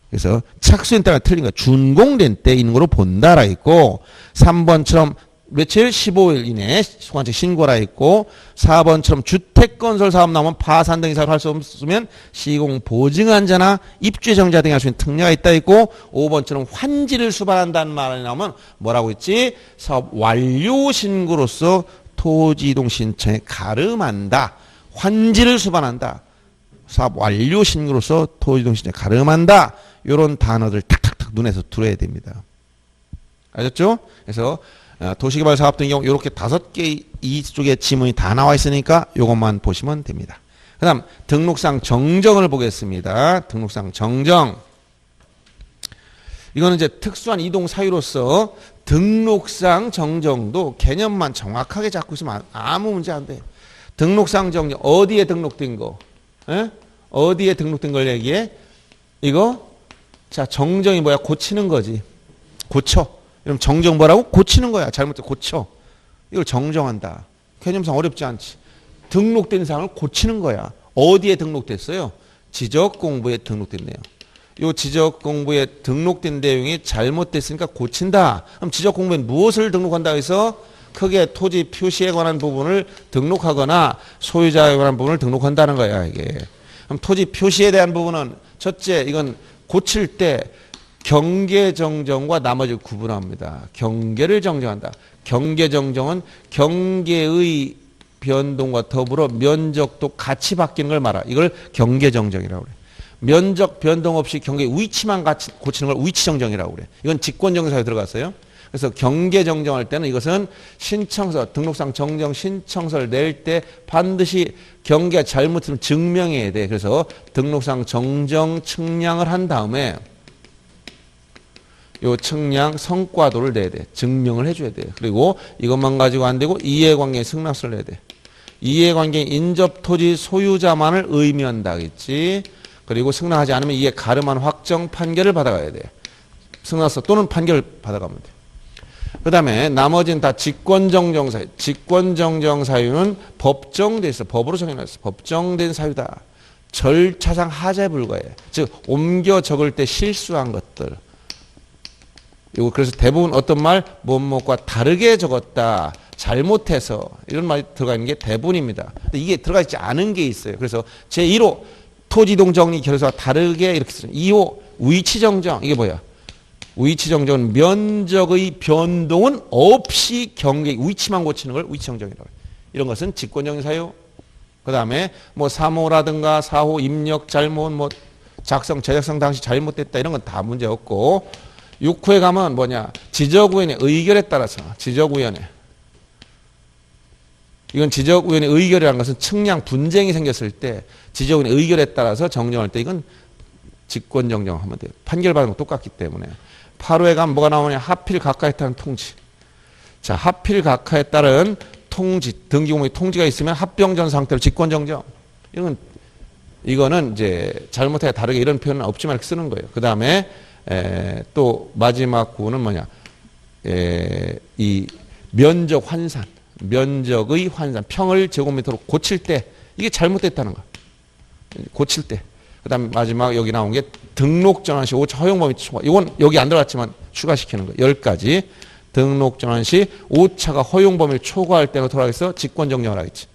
그래서 착수된 때가 틀린 거야. 준공된 때 있는 거로 본다라 했고, 3번처럼 며칠? 15일 이내에 소관청 신고라 했고, 4번처럼 주택건설 사업 나오면 파산 등 사업을 할 수 없으면 시공 보증환자나 입주 예정자 등이 할 수 있는 특례가 있다 했고, 5번처럼 환지를 수반한다는 말이 나오면 뭐라고 했지? 사업 완료 신고로서 토지 이동 신청에 가름한다. 환지를 수반한다. 사업 완료 신고로서 토지 이동 신청에 가름한다. 이런 단어들 탁탁탁 눈에서 들어야 됩니다. 알겠죠? 그래서 도시개발 사업 등의 경우 이렇게 5개 이쪽에 지문이 다 나와 있으니까 이것만 보시면 됩니다. 그 다음 등록상 정정을 보겠습니다. 등록상 정정. 이거는 이제 특수한 이동 사유로서 등록상 정정도 개념만 정확하게 잡고 있으면 아무 문제 안 돼. 등록상 정정. 어디에 등록된 거? 에? 어디에 등록된 걸 얘기해? 이거? 자, 정정이 뭐야? 고치는 거지. 고쳐. 그럼 정정 뭐라고? 고치는 거야. 잘못돼 고쳐. 이걸 정정한다. 개념상 어렵지 않지. 등록된 사항을 고치는 거야. 어디에 등록됐어요? 지적공부에 등록됐네요. 요 지적공부에 등록된 내용이 잘못됐으니까 고친다. 그럼 지적공부에 무엇을 등록한다 해서 크게 토지 표시에 관한 부분을 등록하거나 소유자에 관한 부분을 등록한다는 거야, 이게. 그럼 토지 표시에 대한 부분은 첫째, 이건 고칠 때 경계 정정과 나머지를 구분합니다. 경계를 정정한다. 경계 정정은 경계의 변동과 더불어 면적도 같이 바뀌는 걸 말하. 이걸 경계 정정이라고 그래. 면적 변동 없이 경계 위치만 같이 고치는 걸 위치 정정이라고 그래. 이건 직권 정정사에 들어갔어요. 그래서 경계 정정할 때는 이것은 신청서, 등록상 정정 신청서를 낼 때 반드시 경계가 잘못되면 증명해야 돼. 그래서 등록상 정정 측량을 한 다음에 요 측량 성과도를 내야 돼. 증명을 해줘야 돼. 그리고 이것만 가지고 안 되고 이해관계 승낙서를 내야 돼. 이해관계 인접토지 소유자만을 의미한다겠지. 그리고 승낙하지 않으면 이에 가름한 확정 판결을 받아가야 돼. 승낙서 또는 판결을 받아가면 돼. 그 다음에 나머지는 다 직권정정 사유. 직권정정 사유는 법정돼 있어. 법으로 정해놨어. 법정된 사유다. 절차상 하자 불가해. 즉 옮겨 적을 때 실수한 것들. 이거 그래서 대부분 어떤 말 뭐뭐과 다르게 적었다. 잘못해서 이런 말이 들어가 있는 게 대부분입니다. 근데 이게 들어가 있지 않은 게 있어요. 그래서 제1호 토지이동 정리 결서와 다르게 이렇게 쓰죠. 2호 위치 정정. 이게 뭐야? 위치 정정은 면적의 변동은 없이 경계 위치만 고치는 걸 위치 정정이라고 해요. 이런 것은 직권정지 사유. 그다음에 뭐 3호라든가 4호 입력 잘못 뭐 작성 제작성 당시 잘못됐다 이런 건 다 문제 없고 6호에 가면 뭐냐? 지적위원회 의결에 따라서 지적위원회 이건 지적위원회 의결이라는 것은 측량 분쟁이 생겼을 때 지적위원회 의결에 따라서 정정할 때 이건 직권정정하면 돼요. 판결받은 거 똑같기 때문에 8호에 가면 뭐가 나오냐? 하필 가까에 따른 통지. 자, 하필 가까에 따른 통지, 등기공무의 통지가 있으면 합병전 상태로 직권정정. 이거는 이제 잘못해 다르게 이런 표현은 없지만 이렇게 쓰는 거예요. 그 다음에 또 마지막 구는 뭐냐? 이 면적 환산, 면적의 환산, 평을 제곱미터로 고칠 때 이게 잘못됐다는 거. 고칠 때. 그 다음에 마지막 여기 나온 게 등록 전환 시 5차 허용 범위 초과. 이건 여기 안 들어갔지만 추가시키는 거. 10가지. 등록 전환 시 5차가 허용 범위를 초과할 때로 돌아가서 직권 정정을 하겠지.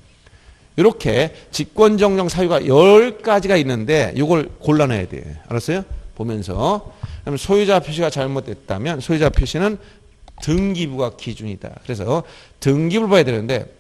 이렇게 직권 정정 사유가 10가지가 있는데 이걸 골라내야 돼. 알았어요? 보면서. 그럼 소유자 표시가 잘못됐다면 소유자 표시는 등기부가 기준이다. 그래서 등기부를 봐야 되는데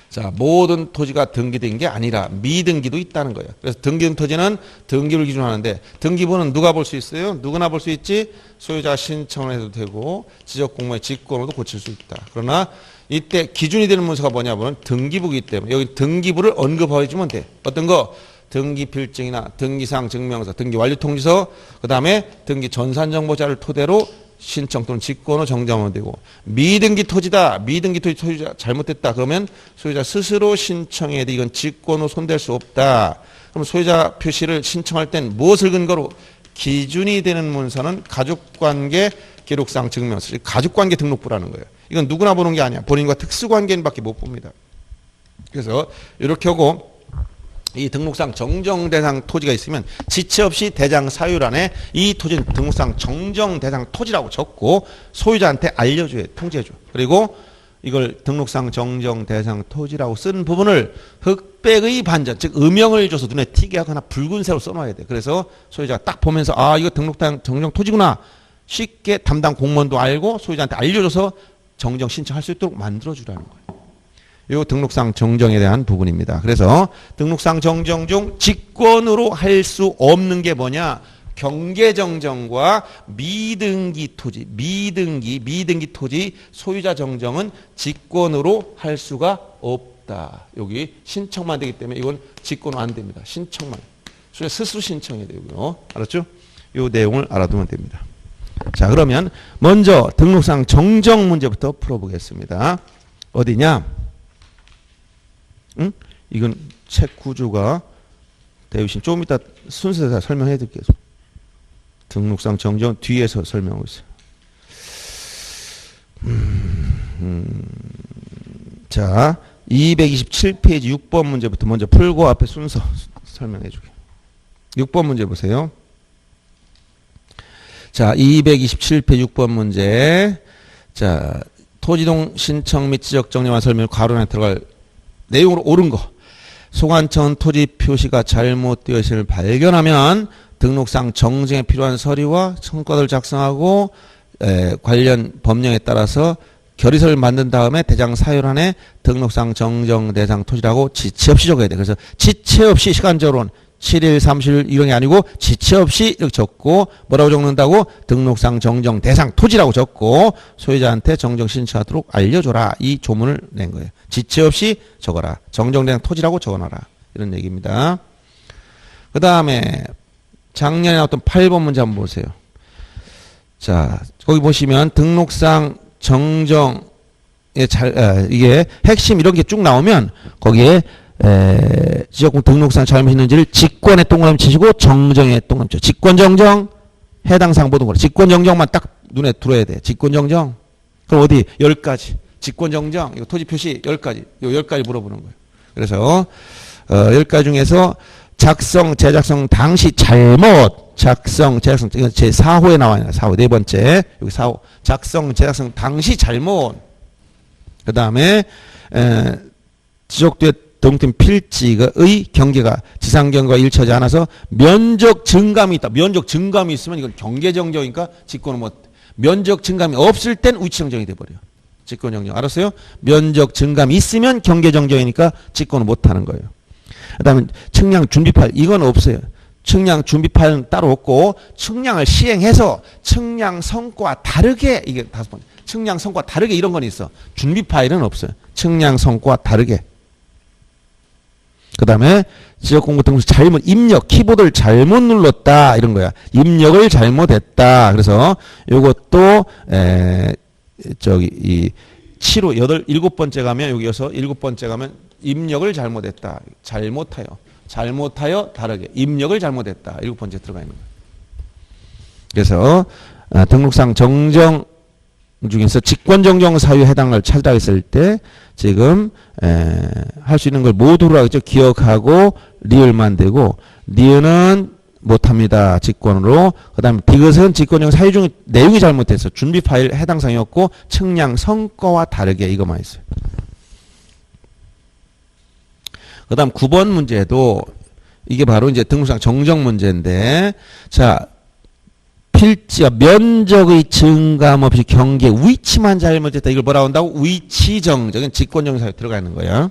자, 모든 토지가 등기된 게 아니라 미등기도 있다는 거예요. 그래서 등기된 토지는 등기부를 기준으로 하는데 등기부는 누가 볼 수 있어요? 누구나 볼 수 있지? 소유자가 신청을 해도 되고 지적공무의 직권으로도 고칠 수 있다. 그러나 이때 기준이 되는 문서가 뭐냐면 등기부이기 때문에 여기 등기부를 언급해 주면 돼. 어떤 거? 등기필증이나 등기사항 증명서, 등기완료통지서, 그 다음에 등기전산정보자를 토대로 신청 또는 직권으로 정정하면 되고 미등기 토지다. 미등기 토지 소유자 잘못됐다. 그러면 소유자 스스로 신청해야 돼. 이건 직권으로 손댈 수 없다. 그럼 소유자 표시를 신청할 땐 무엇을 근거로? 기준이 되는 문서는 가족관계 기록상 증명서. 가족관계 등록부라는 거예요. 이건 누구나 보는 게 아니야. 본인과 특수관계인밖에 못 봅니다. 그래서 이렇게 하고 이 등록상 정정 대상 토지가 있으면 지체 없이 대장 사유란에 이 토지는 등록상 정정 대상 토지라고 적고 소유자한테 알려줘야 통지해줘. 그리고 이걸 등록상 정정 대상 토지라고 쓴 부분을 흑백의 반전, 즉 음영을 줘서 눈에 띄게 하거나 붉은색으로 써놔야 돼. 그래서 소유자가 딱 보면서 아 이거 등록상 정정 토지구나 쉽게 담당 공무원도 알고 소유자한테 알려줘서 정정 신청할 수 있도록 만들어주라는 거예요. 이 등록상 정정에 대한 부분입니다. 그래서 등록상 정정 중 직권으로 할 수 없는 게 뭐냐? 경계정정과 미등기 토지, 미등기 토지 소유자 정정은 직권으로 할 수가 없다. 여기 신청만 되기 때문에 이건 직권은 안 됩니다. 신청만. 소유자 스스로 신청해야 되고요. 알았죠? 이 내용을 알아두면 됩니다. 자, 그러면 먼저 등록상 정정 문제부터 풀어보겠습니다. 어디냐? 응? 이건 책 구조가 대우신 조금 이따 순서대로 설명해 드릴게요. 등록상 정정 뒤에서 설명하고 있어요. 자, 227페이지 6번 문제부터 먼저 풀고 앞에 순서 설명해 주게. 6번 문제 보세요. 자, 227페이지 6번 문제. 자, 토지동 신청 및 지적 정리와 설명 괄호 안에 들어갈 내용으로 옳은 거. 소관청 토지 표시가 잘못되어 있음을 발견하면 등록상 정정에 필요한 서류와 청구서를 작성하고 관련 법령에 따라서 결의서를 만든 다음에 대장 사유란에 등록상 정정 대상 토지라고 지체 없이 적어야 돼. 그래서 지체 없이 시간적으로는 7일, 30일 이런 게 아니고 지체 없이 이렇게 적고 뭐라고 적는다고? 등록상 정정 대상 토지라고 적고 소유자한테 정정 신청하도록 알려줘라. 이 조문을 낸 거예요. 지체 없이 적어라. 정정 대상 토지라고 적어놔라. 이런 얘기입니다. 그 다음에 작년에 나왔던 8번 문제 한번 보세요. 자, 거기 보시면 등록상 정정에 이게 핵심 이런 게 쭉 나오면 거기에 지역공 등록상 잘못 있는지를 직권에 동그라미 치시고 정정에 동그라미 쳐. 직권 정정 해당 사항 보던 거라. 직권 정정만 딱 눈에 들어야 돼. 직권 정정. 그럼 어디 10가지. 직권 정정 이거 토지 표시 10가지. 요 10가지 물어보는 거예요. 그래서 10가지 중에서 작성 제작성 당시 잘못 작성 제작성 이건 제 4호에 나와요. 4호 네 번째 여기 4호 작성 제작성 당시 잘못. 그 다음에 지적된 등록된 필지의 경계가 지상경과 일치하지 않아서 면적 증감이 있다. 면적 증감이 있으면 이건 경계정정이니까 직권은 뭐 면적 증감이 없을 땐 위치정정이 돼버려요. 직권정정 알았어요? 면적 증감이 있으면 경계정정이니까 직권을 못하는 거예요. 그 다음에 측량 준비 파일 이건 없어요. 측량 준비 파일은 따로 없고 측량을 시행해서 측량 성과 다르게 이게 5번 측량 성과 다르게 이런 건 있어. 준비 파일은 없어요. 측량 성과 다르게. 그 다음에 지역공부 등록서 잘못 입력 키보드를 잘못 눌렀다 이런 거야. 입력을 잘못했다. 그래서 요것도 저기 이 7호 7번째 가면 여기여서 7번째 가면 입력을 잘못했다. 잘못하여 다르게 입력을 잘못했다. 7번째 들어가 있는 거야. 그래서 등록상 정정 중에서 직권정정 사유에 해당을 찾으라 했을 때 지금 할 수 있는 걸 모두로 하겠죠. 기억하고 리을만 되고 리을은 못합니다. 직권으로. 그 다음에 이것은 직권정 사유 중 내용이 잘못돼서 준비 파일 해당 사항이었고 측량 성과와 다르게 이거만 있어요. 그 다음 9번 문제도 이게 바로 이제 등록상 정정 문제인데 자 필지와 면적의 증감 없이 경계 위치만 잘못했다. 이걸 뭐라고 한다고? 위치 정정은 직권정정 사유 들어가 있는 거야.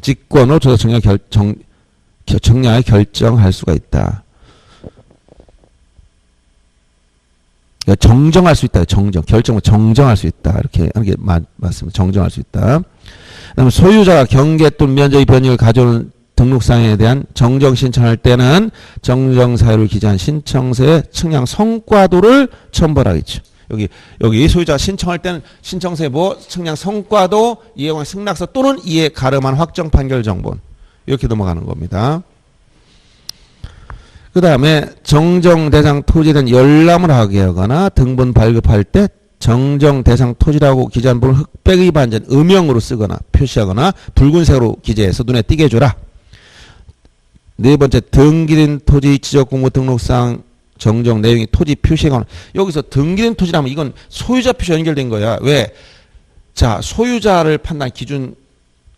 직권으로 조사 정량을 결정할 수가 있다. 그러니까 정정할 수 있다. 결정을 정정할 수 있다. 이렇게 하는 게 맞습니다. 정정할 수 있다. 그다음에 소유자가 경계 또는 면적의 변경을 가져오는 등록상에 대한 정정 신청할 때는 정정 사유를 기재한 신청서의 측량 성과도를 첨부하겠죠. 여기 소유자가 신청할 때는 신청서에 뭐 측량 성과도 이해관 승낙서 또는 이해 가름한 확정 판결 정본 이렇게 넘어가는 겁니다. 그 다음에 정정 대상 토지에 대한 열람을 하게 하거나 등본 발급할 때 정정 대상 토지라고 기재한 부분을 흑백의 반전 음영으로 쓰거나 표시하거나 붉은색으로 기재해서 눈에 띄게 해줘라. 네 번째 등기된 토지 지적공고 등록상 정정 내용이 토지 표시하거나 여기서 등기된 토지라면 이건 소유자 표시 연결된 거야. 왜? 자 소유자를 판단 기준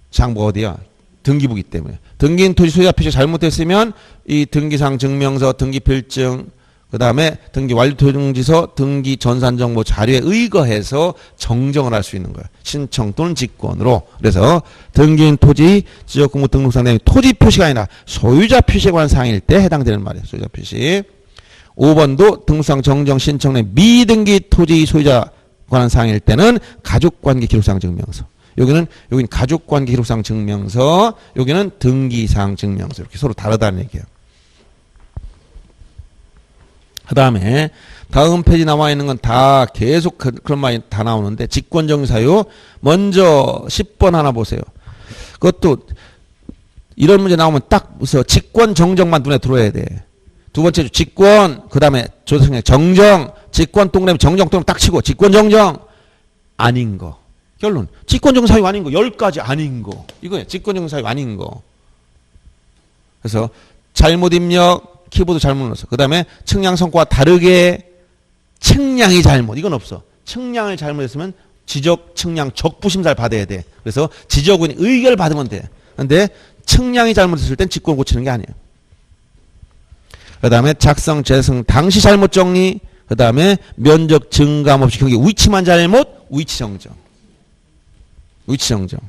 장부가 어디야? 등기부기 때문에 등기된 토지 소유자 표시가 잘못됐으면 이 등기상 증명서 등기필증 그 다음에 등기 완료토지서 등기 전산정보 자료에 의거해서 정정을 할 수 있는 거야. 신청 또는 직권으로. 그래서 등기인 토지 지역공고 등록상 내용이 토지 표시가 아니라 소유자 표시에 관한 사항일 때 해당되는 말이에요. 소유자 표시. 5번도 등록상 정정 신청 내 미등기 토지 소유자 관한 사항일 때는 가족관계 기록상 증명서. 여기는 가족관계 기록상 증명서, 여기는 등기상 증명서. 이렇게 서로 다르다는 얘기예요. 그 다음에 다음 페이지 나와 있는 건 다 계속 그런 말이 다 나오는데 직권정사유 먼저 10번 하나 보세요. 그것도 이런 문제 나오면 딱 무슨 직권정정만 눈에 들어야 돼. 두 번째 직권 그 다음에 조사성량 정정 직권 동그라미 정정 동그라미 딱 치고 직권정정 아닌 거 결론. 직권정정 사유 아닌 거. 10가지 아닌 거. 이거예요. 직권정정 사유 아닌 거. 그래서 잘못 입력, 키보드 잘못 눌렀어. 그 다음에 측량 성과와 다르게 측량이 잘못. 이건 없어. 측량을 잘못했으면 지적, 측량, 적부심사를 받아야 돼. 그래서 지적은 의결을 받으면 돼. 근데 측량이 잘못했을 땐 직권을 고치는 게 아니에요. 그 다음에 작성, 재성, 당시 잘못 정리. 그 다음에 면적 증감 없이 경계 위치만 잘못, 위치 정정. 위치 정정.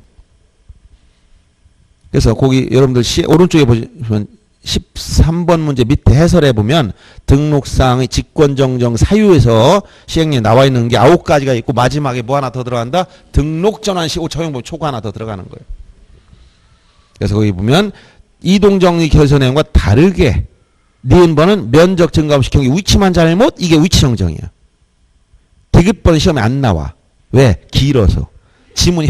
그래서 거기 여러분들 오른쪽에 보시면 13번 문제 밑에 해설해 보면 등록사항의 직권정정 사유에서 시행령에 나와 있는 게 9가지가 있고 마지막에 뭐 하나 더 들어간다? 등록전환 시 처용법 초과 하나 더 들어가는 거예요. 그래서 거기 보면 이동정리 결서 내용과 다르게 니은번은 면적 증감 없이 경계 위치만 잘못 이게 위치 정정이에요. 디귿번은 시험에 안 나와. 왜? 길어서. 지문이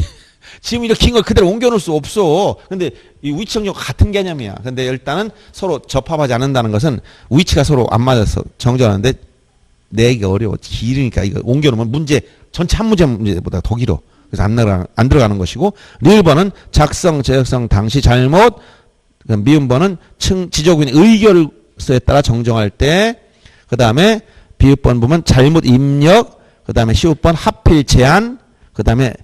이렇게 긴 걸 그대로 옮겨놓을 수 없어. 근데 이 위치 정정과 같은 개념이야. 근데 일단은 서로 접합하지 않는다는 것은 위치가 서로 안 맞아서 정정하는데 내기가 어려워. 길으니까 이거 옮겨놓으면 문제 전체 한 문제보다 더 길어. 그래서 안 들어가는 것이고 리을번은 작성, 재적성, 당시 잘못 미음번은 지적인의 의결서에 따라 정정할 때 그 다음에 비읍번 보면 잘못 입력 그 다음에 시읍번 하필 제한 그 다음에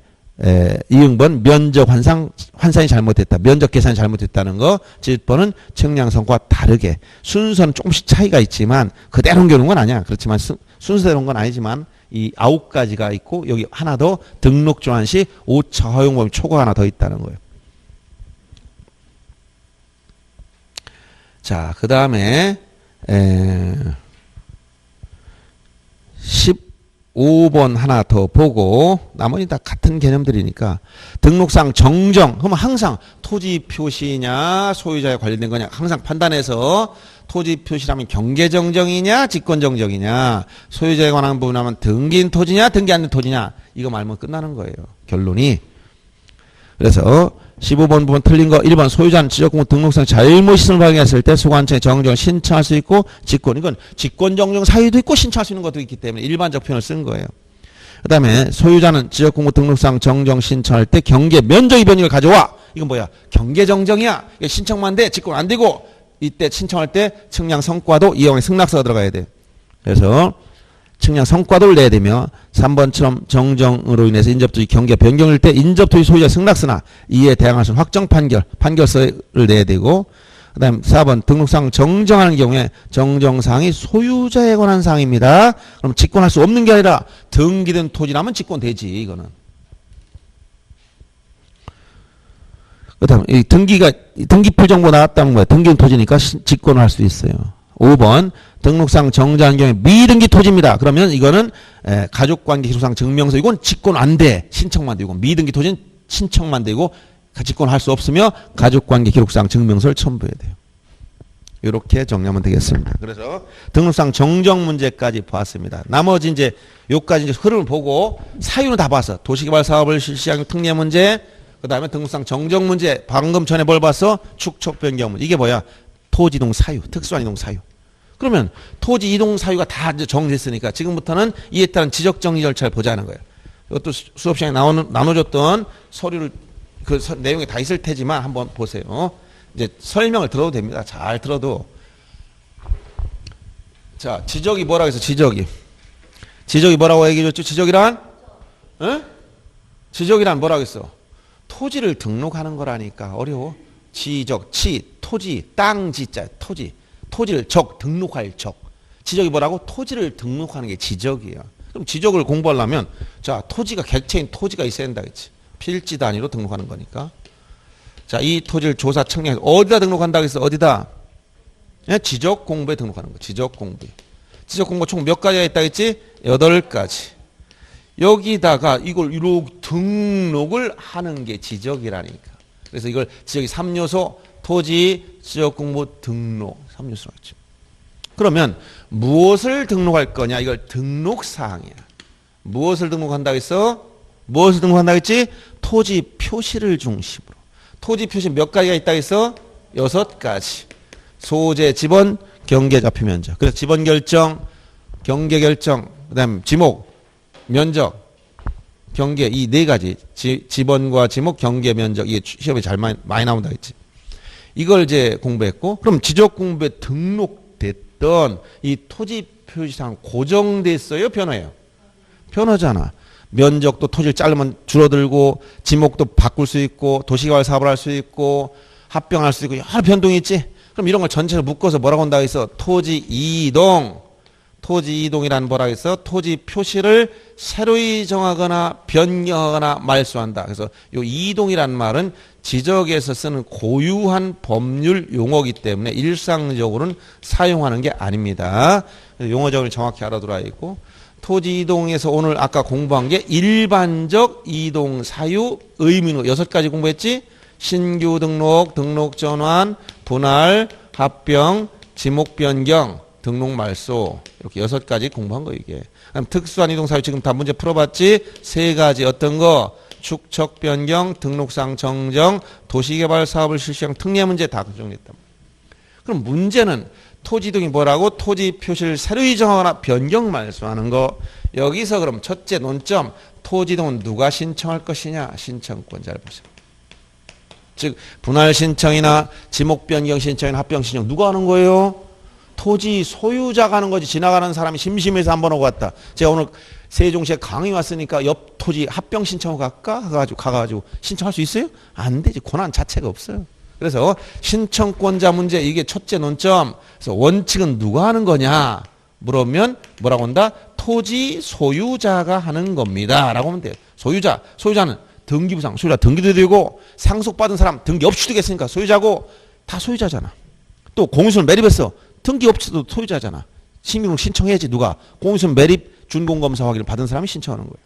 이응번 면적 환산이 잘못됐다. 면적 계산이 잘못됐다는 거. 지읒번은 측량성과 다르게. 순서는 조금씩 차이가 있지만 그대로 옮겨놓은 건 아니야. 그렇지만 순서대로 온 건 아니지만 이 9가지가 있고 여기 하나 더 등록 조항 시 5차 허용범위 초과 하나 더 있다는 거예요. 자, 그 다음에 15번 하나 더 보고 나머지 다 같은 개념들이니까 등록상 정정 그러면 항상 토지 표시냐 소유자에 관련된 거냐 항상 판단해서 토지 표시라면 경계정정이냐 직권정정이냐 소유자에 관한 부분하면 등기인 토지냐 등기 안 된 토지냐 이거 말면 끝나는 거예요. 결론이. 그래서 15번 부분 틀린 거 1번 소유자는 지적공고 등록상 잘못 시설을 발견했을 때 소관청에 정정을 신청할 수 있고 직권 이건 직권정정 사유도 있고 신청할 수 있는 것도 있기 때문에 일반적 표현을 쓴 거예요. 그 다음에 소유자는 지적공고 등록상 정정 신청할 때 경계 면적의 변경을 가져와. 이건 뭐야? 경계정정이야. 이게 신청만 돼. 직권 안 되고 이때 신청할 때 측량 성과도 이용의 승낙서가 들어가야 돼. 그래서 측량 성과도를 내야 되며 3번처럼 정정으로 인해서 인접토지 경계 변경일 때 인접토지 소유자 승낙서나 이에 대항할 수 있는 확정 판결서를 내야 되고 그 다음 4번 등록상 정정하는 경우에 정정사항이 소유자에 관한 사항입니다. 그럼 직권할 수 없는 게 아니라 등기된 토지라면 직권되지 이거는. 그 다음 이 등기표 정보 나왔다는 거야. 등기된 토지니까 직권을 할 수 있어요. 5번 등록상 정정한 경우에 미등기 토지입니다. 그러면 이거는 가족관계 기록상 증명서 이건 직권 안 돼. 신청만 되고 미등기 토지는 신청만 되고 직권할 수 없으며 가족관계 기록상 증명서를 첨부해야 돼요. 이렇게 정리하면 되겠습니다. 그래서 등록상 정정 문제까지 봤습니다. 나머지 이제 요까지 이제 흐름을 보고 사유는 다 봤어. 도시개발 사업을 실시하는 특례 문제, 그 다음에 등록상 정정 문제, 방금 전에 뭘 봤어? 축척 변경 문제. 이게 뭐야? 토지 이동 사유, 특수한 이동 사유. 그러면 토지 이동 사유가 다 정리됐으니까 지금부터는 이에 따른 지적 정리 절차를 보자는 거예요. 이것도 수업 시간에 나눠줬던 서류를 그 내용이 다 있을 테지만 한번 보세요. 이제 설명을 들어도 됩니다. 잘 들어도. 자, 지적이 뭐라고 했어? 지적이 뭐라고 얘기해줬죠? 지적이란? 지적이란 뭐라고 했어? 토지를 등록하는 거라니까 어려워. 지적, 토지, 땅, 지자, 토지를 등록할 적. 지적이 뭐라고? 토지를 등록하는 게 지적이에요. 그럼 지적을 공부하려면 자 토지가 객체인 토지가 있어야 된다 그랬지. 필지 단위로 등록하는 거니까. 자, 이 토지를 조사 측량해서 어디다 등록한다고 했어? 어디다? 지적 공부에 등록하는 거. 지적 공부. 지적 공부 총 몇 가지가 있다 했지? 8가지. 여기다가 이걸 이렇게 등록을 하는 게 지적이라니까. 그래서 이걸 지적이 3요소 토지 지적 공부 등록 3요소라고 했죠. 그러면 무엇을 등록할 거냐? 이걸 등록 사항이야. 무엇을 등록한다고 했어? 무엇을 등록한다고 했지? 토지 표시를 중심으로. 토지 표시 몇 가지가 있다고 했어? 6가지. 소재, 지번, 경계, 좌표, 면적. 그래서 지번 결정, 경계 결정, 그다음 지목, 면적, 경계 이 네 가지 지번과 지목, 경계, 면적 이게 시험에 잘 많이 나온다 했지. 이걸 이제 공부했고 그럼 지적 공부에 등록됐던 이 토지 표시상 고정됐어요? 변화예요? 변화잖아. 면적도 토지를 자르면 줄어들고 지목도 바꿀 수 있고 도시개발 사업을 할 수 있고 합병할 수 있고 여러 변동이 있지. 그럼 이런 걸 전체를 묶어서 뭐라고 한다고 해서 토지 이동. 토지 이동이라는 뭐라고 해서 토지 표시를 새로이 정하거나 변경하거나 말소한다. 그래서 이 이동이라는 말은 지적에서 쓰는 고유한 법률 용어이기 때문에 일상적으로는 사용하는 게 아닙니다. 용어적으로 정확히 알아둬야 있고 토지 이동에서 오늘 아까 공부한 게 일반적 이동 사유 의무는 6가지 공부했지? 신규 등록, 등록 전환, 분할, 합병, 지목 변경, 등록 말소 이렇게 6가지 공부한 거 이게. 그럼 특수한 이동 사유 지금 다 문제 풀어봤지? 3가지 어떤 거? 축척 변경, 등록상 정정, 도시개발 사업을 실시한 특례 문제 다 정리했다. 그럼 문제는 토지 이동이 뭐라고? 토지 표시를 새로이 정하거나 변경 말소하는 거. 여기서 그럼 첫째 논점 토지 이동은 누가 신청할 것이냐? 신청권자를 보세요. 즉 분할 신청이나 지목 변경 신청이나 합병 신청 누가 하는 거예요? 토지 소유자가 하는 거지. 지나가는 사람이 심심해서 한번 오고 갔다. 제가 오늘 세종시에 강의 왔으니까 옆 토지 합병 신청하고 갈까? 가가지고 신청할 수 있어요? 안 되지. 권한 자체가 없어요. 그래서 신청권자 문제 이게 첫째 논점. 그래서 원칙은 누가 하는 거냐? 물으면 뭐라고 한다? 토지 소유자가 하는 겁니다. 라고 하면 돼요. 소유자는 등기부상, 소유자 등기도 되고 상속받은 사람 등기 없이 되겠으니까 소유자고 다 소유자잖아. 또 공유소를 매립했어. 등기 없이도 소유자잖아. 시민등록 신청해야지 누가. 공유소 매립 준공검사 확인을 받은 사람이 신청하는 거예요.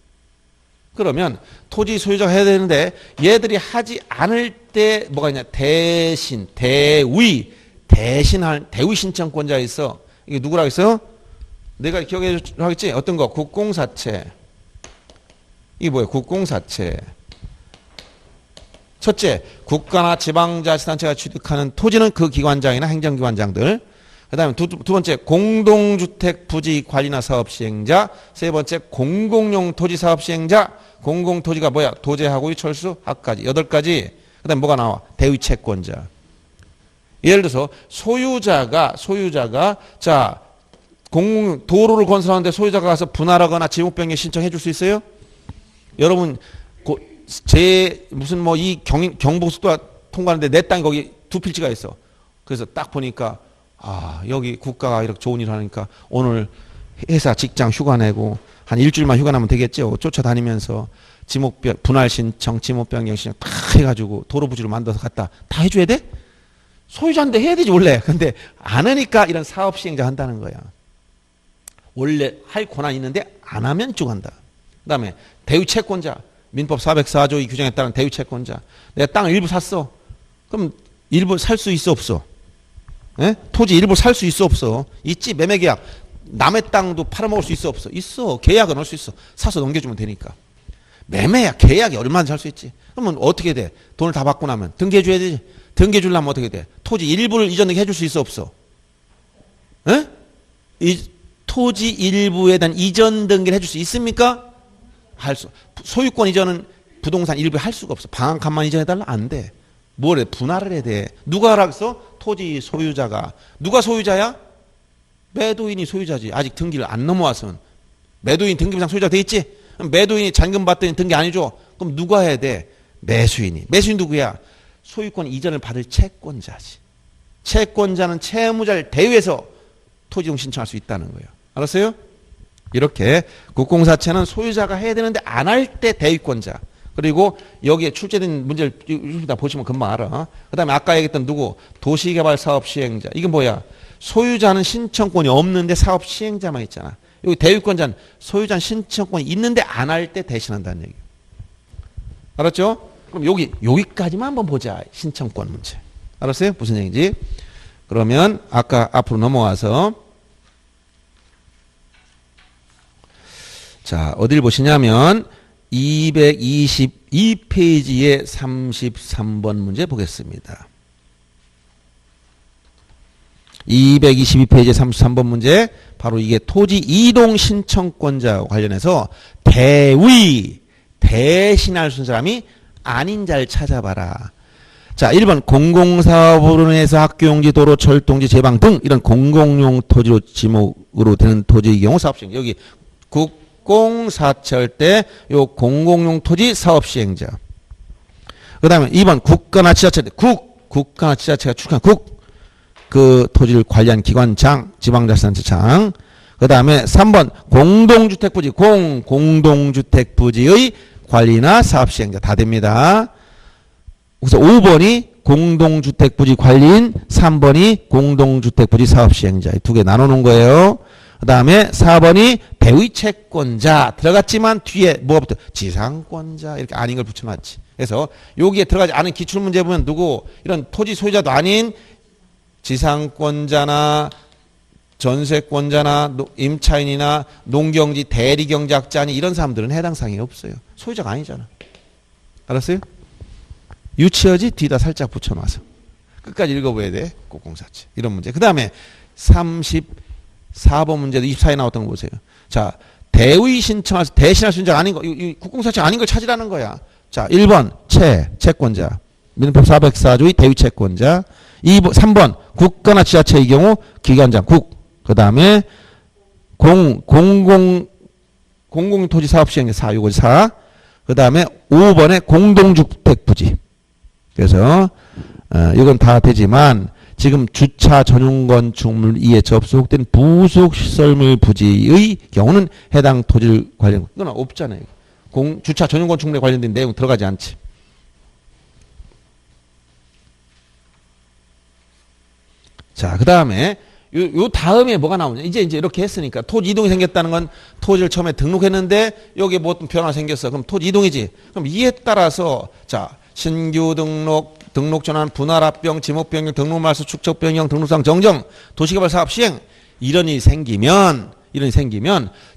그러면 토지 소유자가 해야 되는데 얘들이 하지 않을 때 뭐가 있냐. 대신, 대위 신청권자 있어. 이게 누구라고 했어요? 내가 기억해 주겠지? 어떤 거? 국공사채. 이게 뭐예요? 국공사채. 첫째, 국가나 지방자치단체가 취득하는 토지는 그 기관장이나 행정기관장들. 그 다음에 두 번째, 공동주택 부지 관리나 사업 시행자. 세 번째, 공공용 토지 사업 시행자. 공공토지가 뭐야? 도제하고 철수, 학까지. 8가지. 그 다음에 뭐가 나와? 대위 채권자. 예를 들어서 소유자가 자 도로를 건설하는데 소유자가 가서 분할하거나 지목 변경 신청해 줄 수 있어요? 여러분 무슨 뭐 이 경부고속도로 통과하는데 내 땅이 거기 2필지가 있어. 그래서 딱 보니까 여기 국가가 이렇게 좋은 일 하니까 오늘 회사 직장 휴가 내고 한 일주일만 휴가 나면 되겠죠. 쫓아다니면서 분할 신청, 지목 변경 신청 다 해가지고 도로 부지로 만들어서 갖다 다 해줘야 돼? 소유자인데 해야 되지 원래. 근데 안 하니까 이런 사업 시행자 한다는 거야. 원래 할 권한이 있는데 안 하면 죽한다. 그 다음에 대위 채권자. 민법 404조 이 규정에 따른 대위 채권자. 내가 땅을 일부 샀어. 그럼 일부 살 수 있어 없어? 예? 토지 일부 살 수 있어 없어? 있지. 매매계약. 남의 땅도 팔아먹을 수 있어 없어? 있어. 계약은 할 수 있어. 사서 넘겨주면 되니까. 매매야. 계약이 얼마든지 할 수 있지. 그러면 어떻게 돼? 돈을 다 받고 나면 등기해줘야 되지. 등기해주려면 어떻게 돼? 토지 일부를 이전 등기해줄 수 있어 없어? 예? 토지 일부에 대한 이전 등기를 해줄 수 있습니까? 소유권 이전은 부동산 일부에 할 수가 없어. 방 한 칸만 이전해달라? 안 돼. 뭐래? 분할을 해야 돼. 누가 하라고 했어? 토지 소유자가. 누가 소유자야? 매도인이 소유자지. 아직 등기를 안 넘어와서는. 매도인 등기부상 소유자 돼 있지? 그럼 매도인이 잔금 받더니 등기 안 해줘. 그럼 누가 해야 돼? 매수인이. 매수인 누구야? 소유권 이전을 받을 채권자지. 채권자는 채무자를 대위해서 토지이동 신청할 수 있다는 거예요. 알았어요? 이렇게 국공사채는 소유자가 해야 되는데 안 할 때 대위권자. 그리고 여기에 출제된 문제를 다 보시면 금방 알아. 그 다음에 아까 얘기했던 누구? 도시개발 사업 시행자. 이게 뭐야? 소유자는 신청권이 없는데 사업 시행자만 있잖아. 여기 대위권자는 소유자는 신청권이 있는데 안 할 때 대신한다는 얘기예요. 알았죠? 그럼 여기까지만 한번 보자. 신청권 문제. 알았어요? 무슨 얘기인지? 그러면 아까 앞으로 넘어와서 자, 어딜 보시냐면 222페이지의 33번 문제 보겠습니다. 222페이지 33번 문제 바로 이게 토지 이동 신청권자와 관련해서 대신할 수 있는 사람이 아닌 자를 찾아봐라. 자, 1번 공공사업으로 인해서 학교용지, 도로, 철도용지, 제방 등 이런 공공용 토지로 지목으로 되는 토지의 경우 사업시행자. 여기 국공사채할 때 요 공공용 토지 사업시행자. 그 다음에 2번 국가나 지자체, 국가나 지자체가 출한 그 토지를 관리한 기관장, 지방자치단체장. 그 다음에 3번 공동주택부지, 공동주택부지의 관리나 사업시행자 다 됩니다. 그래서 5번이 공동주택부지 관리인, 3번이 공동주택부지 사업시행자. 두 개 나눠놓은 거예요. 그 다음에 4번이 대의채권자 들어갔지만 뒤에 뭐가 붙어? 지상권자 이렇게 아닌 걸 붙여놨지. 그래서 여기에 들어가지 않은 기출문제 보면 누구? 이런 토지 소유자도 아닌 지상권자나 전세권자나 임차인이나 농경지 대리경작자니 이런 사람들은 해당 사항이 없어요. 소유자가 아니잖아. 알았어요? 유치어지 뒤다 살짝 붙여놔서 끝까지 읽어봐야 돼. 국공사채 이런 문제. 그 다음에 34번 문제도 24에 나왔던 거 보세요. 자, 대의 신청할 수 대신할 수 있는 자가 아닌 거, 이 국공사채 아닌 걸 찾으라는 거야. 자, 1번 채권자, 민법 404조의 대의 채권자. 2번 3번 국가나 지자체의 경우 기관장 그 다음에 공공토지 사업시행자 4, 요거 4. 그 다음에 5번에 공동주택부지. 그래서 이건 다 되지만 지금 주차 전용 건축물 2에 접속된 부속시설물 부지의 경우는 해당 토지를 관련 이건 없잖아요. 주차 전용 건축물에 관련된 내용 들어가지 않지. 자, 그 다음에 요 다음에 뭐가 나오냐. 이제 이렇게 했으니까 토지 이동이 생겼다는 건 토지를 처음에 등록했는데 여기에 뭐 어떤 변화가 생겼어. 그럼 토지 이동이지. 그럼 이에 따라서 자, 신규 등록 전환, 분할 합병, 지목 변경, 등록 말소, 축적 변경, 등록상 정정, 도시개발 사업 시행 이런 일이 생기면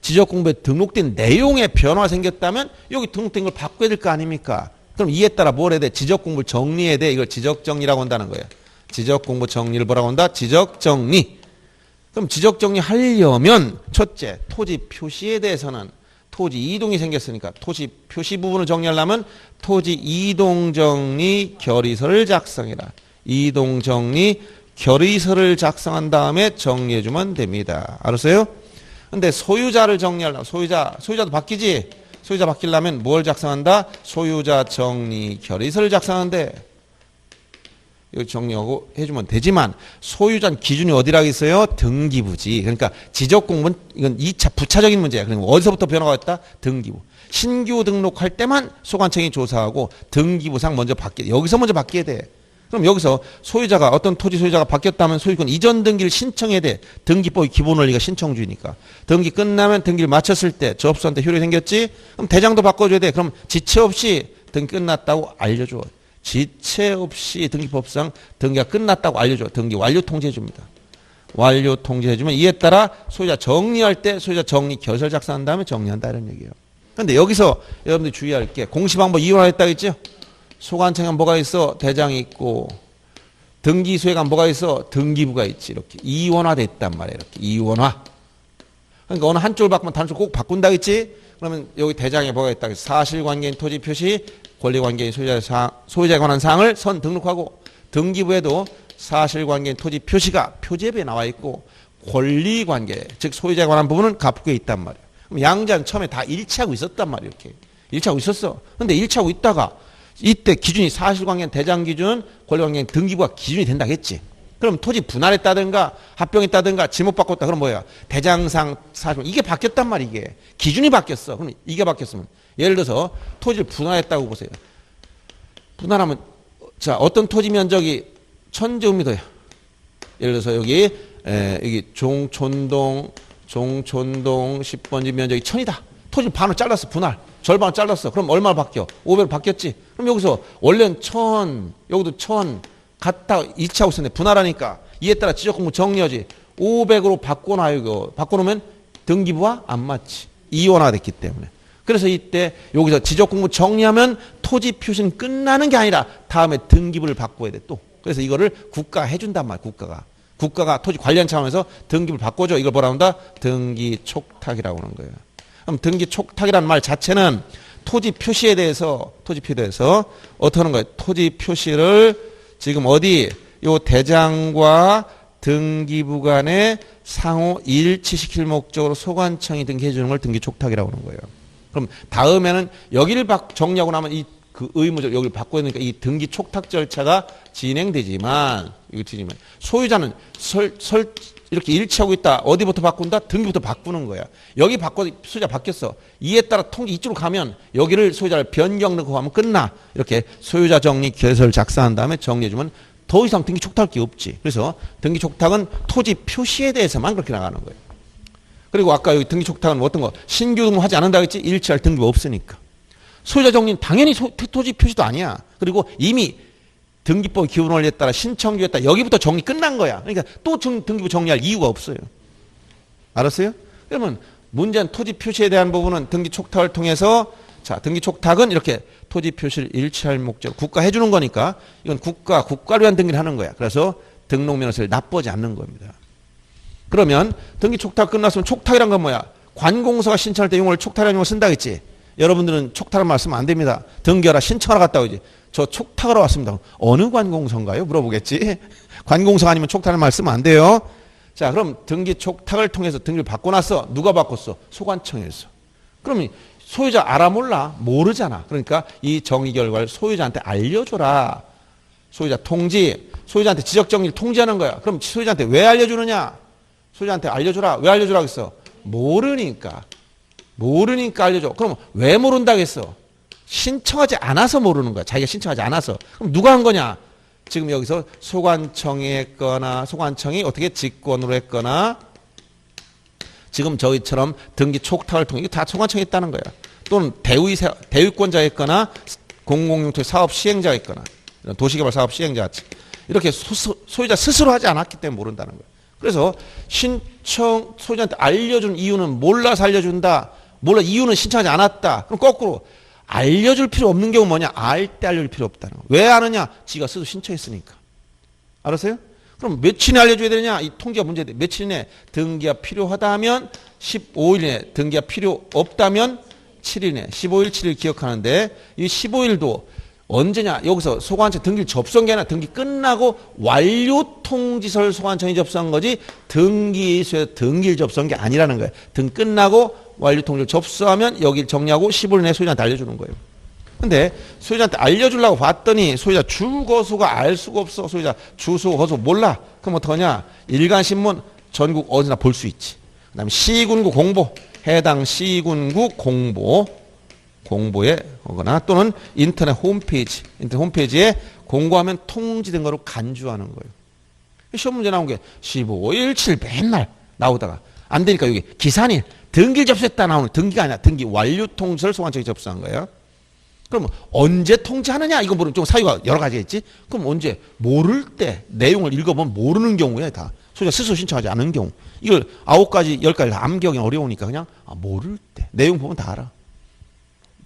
지적 공부에 등록된 내용에 변화가 생겼다면 여기 등록된 걸 바꿔야 될 거 아닙니까? 그럼 이에 따라 뭘 해야 돼? 지적 공부를 정리해야 돼. 이걸 지적 정리라고 한다는 거예요. 지적 공부 정리를 뭐라고 한다? 지적 정리. 그럼 지적 정리 하려면 첫째, 토지 표시에 대해서는 토지 이동이 생겼으니까 토지 표시 부분을 정리하려면 토지 이동 정리 결의서를 작성해라. 이동 정리 결의서를 작성한 다음에 정리해 주면 됩니다. 알았어요? 근데 소유자를 정리하려면 소유자도 바뀌지? 소유자 바뀌려면 뭘 작성한다? 소유자 정리 결의서를 작성하는데 이거 정리하고 해주면 되지만 소유자 기준이 어디라고 있어요? 등기부지. 그러니까 지적 공부는 이건 2차 부차적인 문제야. 그러니까 어디서부터 변화가 왔다? 등기부. 신규 등록할 때만 소관청이 조사하고 등기부상 먼저 여기서 먼저 바뀌어야 돼. 그럼 여기서 소유자가 어떤 토지 소유자가 바뀌었다면 소유권 이전 등기를 신청해야 돼. 등기법의 기본 원리가 신청주의니까. 등기 끝나면 등기를 마쳤을 때 접수한테 효력이 생겼지? 그럼 대장도 바꿔줘야 돼. 그럼 지체 없이 등기 끝났다고 알려줘. 지체 없이 등기법상 등기가 끝났다고 알려줘. 등기 완료 통지해줍니다. 완료 통지해주면 이에 따라 소유자 정리할 때 소유자 정리 결의서를 작성한 다음에 정리한다 이런 얘기예요. 그런데 여기서 여러분들이 주의할 게 공시방법 이원화했다고 했죠? 소관청에 뭐가 있어? 대장이 있고 등기소에가 뭐가 있어? 등기부가 있지. 이렇게 이원화됐단 말이에요. 이렇게 이원화. 그러니까 어느 한쪽을 바꾸면 다른 쪽 꼭 바꾼다 했지? 그러면 여기 대장에 뭐가 있다? 사실관계인 토지 표시, 권리관계인 소유자에 관한 사항을 선 등록하고 등기부에도 사실관계인 토지 표시가 표제부에 나와 있고 권리관계, 즉 소유자에 관한 부분은 갑부에 있단 말이에요. 그럼 양자는 처음에 다 일치하고 있었단 말이에요. 이렇게 일치하고 있었어. 근데 일치하고 있다가 이때 기준이 사실관계인 대장 기준, 권리관계인 등기부가 기준이 된다 했지. 그럼 토지 분할했다든가 합병했다든가 지목 바꿨다. 그럼 뭐야? 대장상 사실 이게 바뀌었단 말이야. 이게 기준이 바뀌었어. 그럼 이게 바뀌었으면 예를 들어서 토지를 분할했다고 보세요. 분할하면 자 어떤 토지 면적이 1000제곱미터예요. 예를 들어서 여기 종촌동 10번지 면적이 1000이다. 토지 반을 잘랐어. 분할. 절반을 잘랐어. 그럼 얼마나 바뀌어? 500 바뀌었지. 그럼 여기서 원래는 1000, 여기도 1000 같다 이치하고 있었는데 분할하니까 이에 따라 지적공부 정리하지. 500으로 바꿔놔요. 이거. 바꿔놓으면 등기부와 안 맞지. 이원화가 됐기 때문에. 그래서 이때 여기서 지적공부 정리하면 토지 표시는 끝나는 게 아니라 다음에 등기부를 바꿔야 돼 또. 그래서 이거를 국가가 해준단 말이야. 국가가 토지 관련 차원에서 등기부를 바꿔줘. 이걸 뭐라 한다? 등기 촉탁이라고 하는 거예요. 그럼 등기 촉탁이라는 말 자체는 토지 표시에 대해서 어떻게 하는 거예요? 토지 표시를 지금 어디 요 대장과 등기부 간에 상호 일치시킬 목적으로 소관청이 등기해 주는 걸 등기 촉탁이라고 하는 거예요. 그럼 다음에는 여기를 정리하고 나면 이 그 의무적 여기를 바꿔야 되니까 이 등기 촉탁 절차가 진행되지만 소유자는 이렇게 일치하고 있다. 어디부터 바꾼다? 등기부터 바꾸는 거야. 여기 소유자 바뀌었어. 이에 따라 통지 이쪽으로 가면 여기를 소유자를 변경 넣고 하면 끝나. 이렇게 소유자 정리 결서를 작성한 다음에 정리해주면 더 이상 등기 촉탁할 게 없지. 그래서 등기 촉탁은 토지 표시에 대해서만 그렇게 나가는 거예요. 그리고 아까 여기 등기 촉탁은 뭐 어떤 거 신규 등록하지 않는다 했지? 일치할 등기가 없으니까. 소유자 정리는 당연히 토지 표시도 아니야. 그리고 이미 등기법 기본 원리에 따라 신청규에 따라 여기부터 정리 끝난 거야. 그러니까 또 등기부 정리할 이유가 없어요. 알았어요? 그러면 문제는 토지 표시에 대한 부분은 등기 촉탁을 통해서 자, 등기 촉탁은 이렇게 토지 표시를 일치할 목적 국가 해주는 거니까 이건 국가를 위한 등기를 하는 거야. 그래서 등록면허세를 납부하지 않는 겁니다. 그러면 등기 촉탁 끝났으면 촉탁이란 건 뭐야? 관공서가 신청할 때 용어를 촉탁이라는 용어를 쓴다 했지. 여러분들은 촉탁을 말씀하면 안 됩니다. 등기하라 신청하러 갔다 오지. 저 촉탁하러 왔습니다. 어느 관공서인가요? 물어보겠지. 관공서 아니면 촉탁을 말씀하면 안 돼요. 자, 그럼 등기 촉탁을 통해서 등기를 바꿔놨어. 누가 바꿨어? 소관청에서. 그럼 소유자 알아 몰라? 모르잖아. 그러니까 이 정의 결과를 소유자한테 알려줘라. 소유자 통지. 소유자한테 지적정리를 통지하는 거야. 그럼 소유자한테 왜 알려주느냐? 소유자한테 알려주라. 왜 알려주라 그랬어? 모르니까 알려줘. 그럼 왜 모른다겠어? 신청하지 않아서 모르는 거야. 자기가 신청하지 않아서. 그럼 누가 한 거냐? 지금 여기서 소관청이 했거나 소관청이 어떻게 직권으로 했거나 지금 저희처럼 등기 촉탁을 통해 이게 다 소관청이 했다는 거야. 또는 대유권자가 했거나 공공용토 사업 시행자가 했거나 도시개발 사업 시행자같이 이렇게 소유자 스스로 하지 않았기 때문에 모른다는 거야. 그래서 소유자한테 알려준 이유는 몰라서 알려준다. 이유는 신청하지 않았다. 그럼 거꾸로 알려줄 필요 없는 경우 뭐냐? 알 때 알려줄 필요 없다는 거. 왜 아느냐? 지가 스스로 신청했으니까. 알았어요? 그럼 며칠에 알려줘야 되느냐? 이 통지가 문제돼. 며칠에 등기가 필요하다면 15일 내에, 등기가 필요 없다면 7일 내에, 15일, 7일 기억하는데 이 15일도 언제냐? 여기서 소관청 등기를 접수한 게 아니라 등기 끝나고 완료 통지서를 소관청이 접수한 거지 등기소에서 등기를 접수한 게 아니라는 거예요. 등 끝나고 완료 통지를 접수하면 여기를 정리하고 15일 내에 소유자한테 알려주는 거예요. 근데 소유자한테 알려주려고 봤더니 소유자 주거수가 알 수가 없어. 소유자 주소, 거수 몰라. 그럼 어떡하냐? 일간신문 전국 어디나 볼 수 있지. 그 다음에 시군구 공보, 해당 시군구 공보에 오거나 또는 인터넷 홈페이지에 공고하면 통지된 거로 간주하는 거예요. 시험 문제 나온 게 15일, 7일 맨날 나오다가 안 되니까 여기 기산일 등기를 접수했다 나오는 등기가 아니라 등기 완료 통지를 소관청이 접수한 거예요. 그럼 언제 통지하느냐? 이거 모르는 좀 사유가 여러 가지가 있지. 그럼 언제? 모를 때 내용을 읽어보면 모르는 경우에 다 소유자 스스로 신청하지 않은 경우 이걸 9가지 10가지 다 암기하기 어려우니까 그냥 모를 때 내용 보면 다 알아.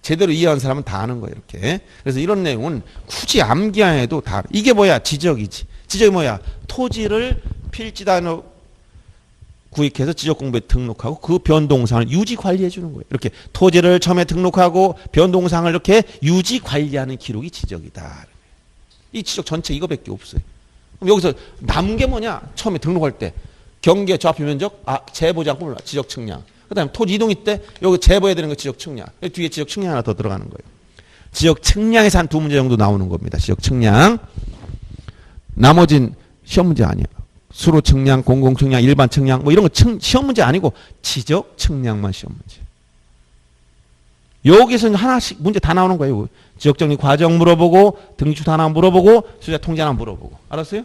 제대로 이해한 사람은 다 아는 거예요. 이렇게. 그래서 이런 내용은 굳이 암기 안 해도 다 알아. 이게 뭐야? 지적이지. 지적이 뭐야? 토지를 필지단으로 구입해서 지적공부에 등록하고 그 변동상을 유지 관리해 주는 거예요. 이렇게 토지를 처음에 등록하고 변동상을 이렇게 유지 관리하는 기록이 지적이다. 이 지적 전체 이거밖에 없어요. 그럼 여기서 남은 게 뭐냐? 처음에 등록할 때 경계 좌표 면적 제보지 않고 몰라. 지적 측량. 그다음에 토지 이동일 때 여기 제보해야 되는 거 지적 측량. 뒤에 지적 측량 하나 더 들어가는 거예요. 지적 측량에서 한 2문제 정도 나오는 겁니다. 지적 측량. 나머진 시험 문제 아니에요. 수로 측량, 공공 측량, 일반 측량 뭐 이런 거 시험 문제 아니고 지적 측량만 시험 문제. 여기서는 하나씩 문제 다 나오는 거예요. 지적 정리 과정 물어보고 등기축 하나 물어보고 소유자 통지 하나 물어보고. 알았어요?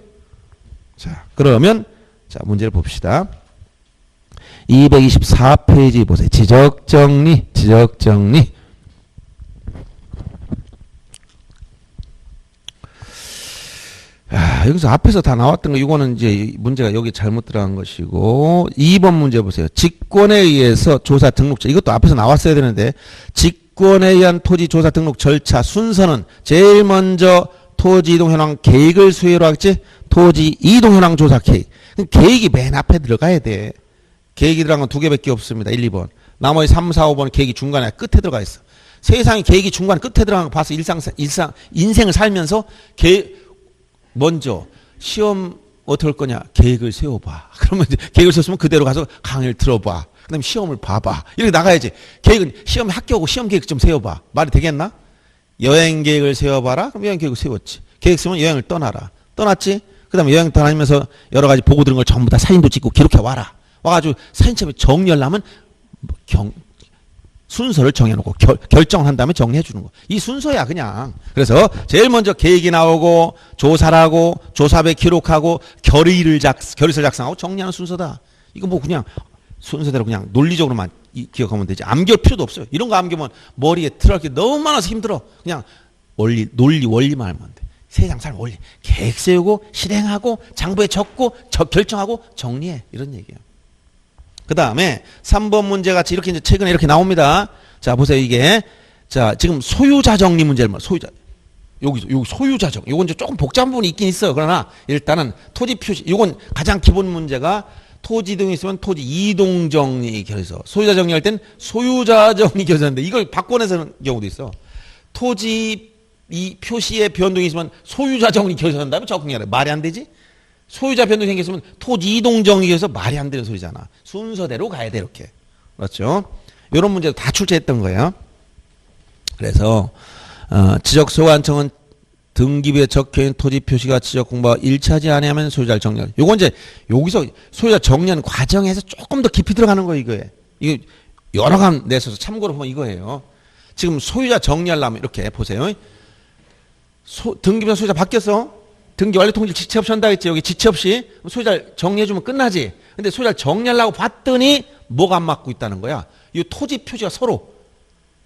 자, 그러면 자, 문제를 봅시다. 224페이지 보세요. 지적 정리. 여기서 앞에서 다 나왔던 거 이거는 이제 문제가 여기 잘못 들어간 것이고 2번 문제 보세요. 직권에 의해서 조사 등록자 이것도 앞에서 나왔어야 되는데 직권에 의한 토지 조사 등록 절차 순서는 제일 먼저 토지 이동 현황 계획을 수혜로 하겠지. 토지 이동 현황 조사 계획. 계획이 맨 앞에 들어가야 돼. 계획이 들어간 건 2개밖에 없습니다. 1, 2번. 나머지 3, 4, 5번 계획이 중간에 끝에 들어가 있어. 세상의 계획이 중간 끝에 들어간 거 봐서 인생을 살면서 먼저 시험 어떻게 할 거냐? 계획을 세워봐. 그러면 이제 계획을 세웠으면 그대로 가서 강의를 들어봐. 그 다음에 시험을 봐봐. 이렇게 나가야지. 계획은 시험에 합격하고 시험 계획 좀 세워봐. 말이 되겠나? 여행 계획을 세워봐라? 그럼 여행 계획을 세웠지. 계획 세우면 여행을 떠나라. 떠났지? 그 다음에 여행 다니면서 여러 가지 보고 들은 걸 전부 다 사진도 찍고 기록해 와라. 와가지고 사진첩에 정리하려면 순서를 정해놓고 결정을 한 다음에 정리해 주는 거. 이 순서야 그냥. 그래서 제일 먼저 계획이 나오고 조사를 하고 조사배 기록하고 결의서를 작성하고 정리하는 순서다. 이거 뭐 그냥 순서대로 그냥 논리적으로만 기억하면 되지. 암기할 필요도 없어요. 이런 거 암기하면 머리에 들어갈 게 너무 많아서 힘들어. 그냥 원리만 알면 돼. 세상 살 원리. 계획 세우고 실행하고 장부에 적고 결정하고 정리해. 이런 얘기예요. 그 다음에 3번 문제 같이 이렇게 이제 최근에 이렇게 나옵니다. 자, 보세요, 이게. 자, 지금 소유자 정리 문제를 여기 소유자 정리. 요건 이제 조금 복잡한 부분이 있긴 있어요. 그러나 일단은 토지 표시, 요건 가장 기본 문제가 토지 등이 있으면 토지 이동 정리 결의서. 소유자 정리할 땐 소유자 정리 결의서인데 이걸 바꿔내는 경우도 있어. 토지 이 표시에 변동이 있으면 소유자 정리 결의서 한다면 적응해야 돼. 말이 안 되지? 소유자 변동이 생겼으면 토지 이동 정리에서 말이 안 되는 소리잖아. 순서대로 가야 돼 이렇게. 그렇죠? 이런 문제도 다 출제했던 거예요. 그래서 지적소관청은 등기부에 적혀있는 토지 표시가 지적 공부와 일치하지 않으면 소유자를 정리하라. 요건 이제 여기서 소유자 정리하는 과정에서 조금 더 깊이 들어가는 거예요. 이거 여러 간 내서 참고로 보면 이거예요. 지금 소유자 정리하려면 이렇게 보세요. 등기부에서 소유자 바뀌었어. 등기 완료 통지 지체 없이 한다 했지. 여기 지체 없이 소유자를 정리해주면 끝나지. 근데 소유자를 정리하려고 봤더니 뭐가 안 맞고 있다는 거야. 이 토지 표시가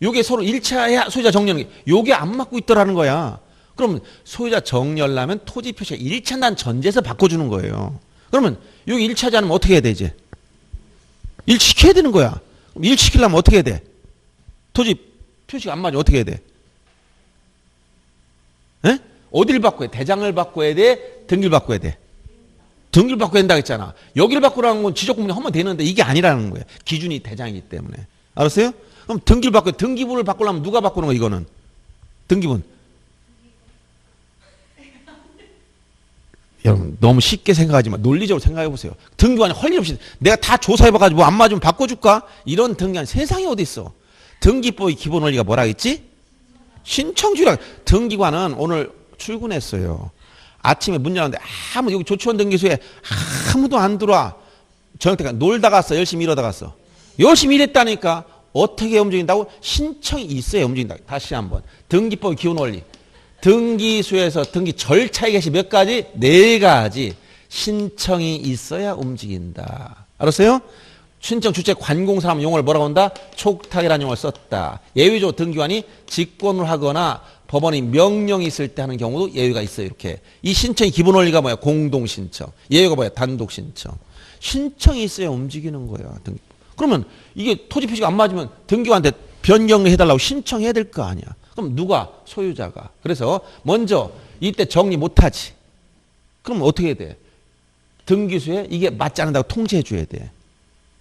요게 서로 일치해야 소유자 정리하는 게 요게 안 맞고 있더라는 거야. 그럼 소유자 정리하려면 토지 표시가 일치한다는 전제에서 바꿔주는 거예요. 그러면 여기 일치하지 않으면 어떻게 해야 되지? 일치시켜야 되는 거야. 그럼 일치시키려면 어떻게 해야 돼? 토지 표시가 안 맞으면 어떻게 해야 돼? 에? 어디를 바꿔야 돼? 대장을 바꿔야 돼? 등기를 바꿔야 돼? 등기를 바꿔야 된다고 했잖아. 여기를 바꾸라는 건 지적공문에 하면 되는데 이게 아니라는 거예요. 기준이 대장이기 때문에. 알았어요? 그럼 등기를 바꿔야 돼. 등기부를 바꾸려면 누가 바꾸는 거야 이거는? 등기부는. 여러분 너무 쉽게 생각하지 마. 논리적으로 생각해 보세요. 등기관이 할 일 없이 내가 다 조사해봐가지고 뭐 안 맞으면 바꿔줄까? 이런 등기관 세상에 어디 있어? 등기법의 기본 원리가 뭐라 했지? 신청주의라. 등기관은 오늘 출근했어요. 아침에 문 열었는데 여기 조치원 등기소에 아무도 안 들어와. 저녁 때 놀다 갔어. 열심히 일하다 갔어. 열심히 일했다니까. 어떻게 움직인다고? 신청이 있어야 움직인다. 다시 한번. 등기법의 기본 원리. 등기소에서 등기 절차의 개시 몇 가지? 4가지. 신청이 있어야 움직인다. 알았어요? 신청 주체 관공사람 용어를 뭐라고 한다? 촉탁이라는 용어를 썼다. 예외적으로 등기관이 직권을 하거나 법원이 명령이 있을 때 하는 경우도 예외가 있어요. 이렇게. 이 신청의 기본 원리가 뭐야? 공동신청. 예외가 뭐야? 단독신청. 신청이 있어야 움직이는 거야. 그러면 이게 토지 표시가 안 맞으면 등기관한테 변경을 해달라고 신청해야 될 거 아니야. 그럼 누가? 소유자가. 그래서 먼저 이때 정리 못하지. 그럼 어떻게 해야 돼? 등기소에 이게 맞지 않는다고 통지해 줘야 돼.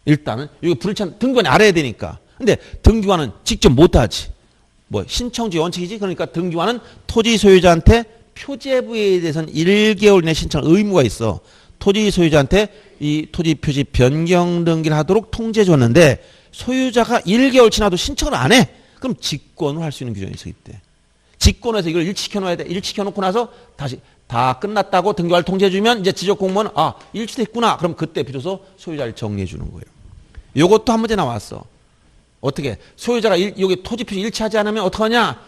일단은 여기 불일치한 등기관이 알아야 되니까. 근데 등기관은 직접 못하지. 뭐 신청주의 원칙이지. 그러니까 등기관은 토지 소유자한테 표제부에 대해서는 1개월 이내 신청 의무가 있어. 토지 소유자한테 이 토지 표시 변경 등기를 하도록 통지해 줬는데 소유자가 1개월 지나도 신청을 안 해. 그럼 직권을 할 수 있는 규정이 있어 이때. 직권에서 이걸 일치시켜 놓아야 돼. 일치시켜 놓고 나서 다시 다 끝났다고 등기관을 통지해 주면 이제 지적공무원은 일치됐구나. 그럼 그때 비로소 소유자를 정리해 주는 거예요. 요것도 한 문제 나왔어. 어떻게? 소유자가 여기 토지 표시 일치하지 않으면 어떡하냐?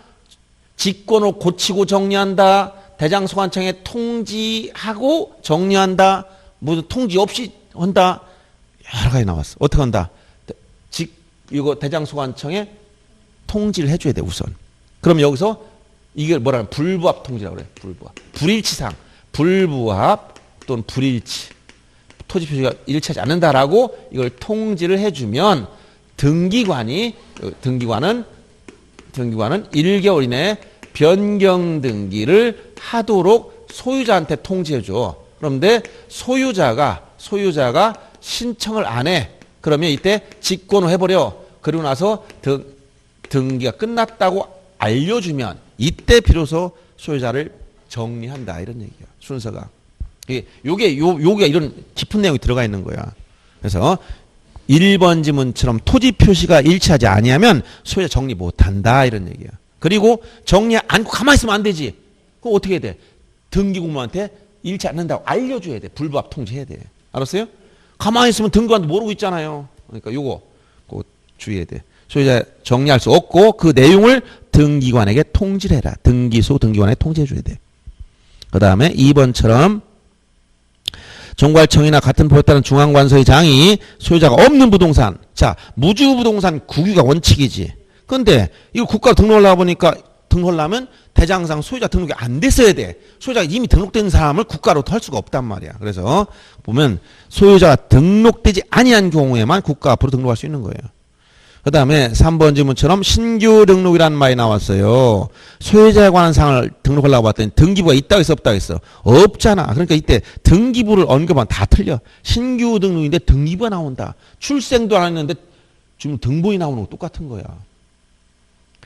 직권을 고치고 정리한다. 대장소관청에 통지하고 정리한다. 무슨 통지 없이 한다. 여러 가지 나왔어. 어떻게 한다? 이거 대장소관청에 통지를 해줘야 돼 우선. 그럼 여기서 이게 뭐라는 불부합 통지라고 그래. 불부합. 불일치상. 불부합 또는 불일치. 토지 표시가 일치하지 않는다라고 이걸 통지를 해주면 등기관은 1개월 이내에 변경 등기를 하도록 소유자한테 통지해줘. 그런데 소유자가 신청을 안 해. 그러면 이때 직권을 해버려. 그리고 나서 등기가 끝났다고 알려주면 이때 비로소 소유자를 정리한다 이런 얘기야. 순서가. 요게 이런 깊은 내용이 들어가 있는 거야. 그래서 1번 지문처럼 토지 표시가 일치하지 아니하면 소유자 정리 못한다 이런 얘기야. 그리고 정리 않고 가만히 있으면 안 되지. 그럼 어떻게 해야 돼? 등기공무원한테 일치 않는다고 알려줘야 돼. 불부합 통지해야 돼. 알았어요? 가만히 있으면 등기관도 모르고 있잖아요. 그러니까 요거 꼭 주의해야 돼. 소유자 정리할 수 없고 그 내용을 등기관에게 통지를 해라. 등기소 등기관에게 통지해 줘야 돼. 그 다음에 2번처럼 정관청이나 같은 법에 따른 중앙관서의 장이 소유자가 없는 부동산. 자, 무주부동산 국유가 원칙이지. 근데 이거 국가로 등록하려고 보니까 등록하려면 대장상 소유자 등록이 안 됐어야 돼. 소유자가 이미 등록된 사람을 국가로 할 수가 없단 말이야. 그래서 보면 소유자가 등록되지 아니한 경우에만 국가 앞으로 등록할 수 있는 거예요. 그 다음에 3번 질문처럼 신규 등록이라는 말이 나왔어요. 소유자에 관한 사항을 등록하려고 봤더니 등기부가 있다고 했어 없다고 했어? 없잖아. 그러니까 이때 등기부를 언급하면 다 틀려. 신규 등록인데 등기부가 나온다. 출생도 안 했는데 지금 등본이 나오는 거 똑같은 거야.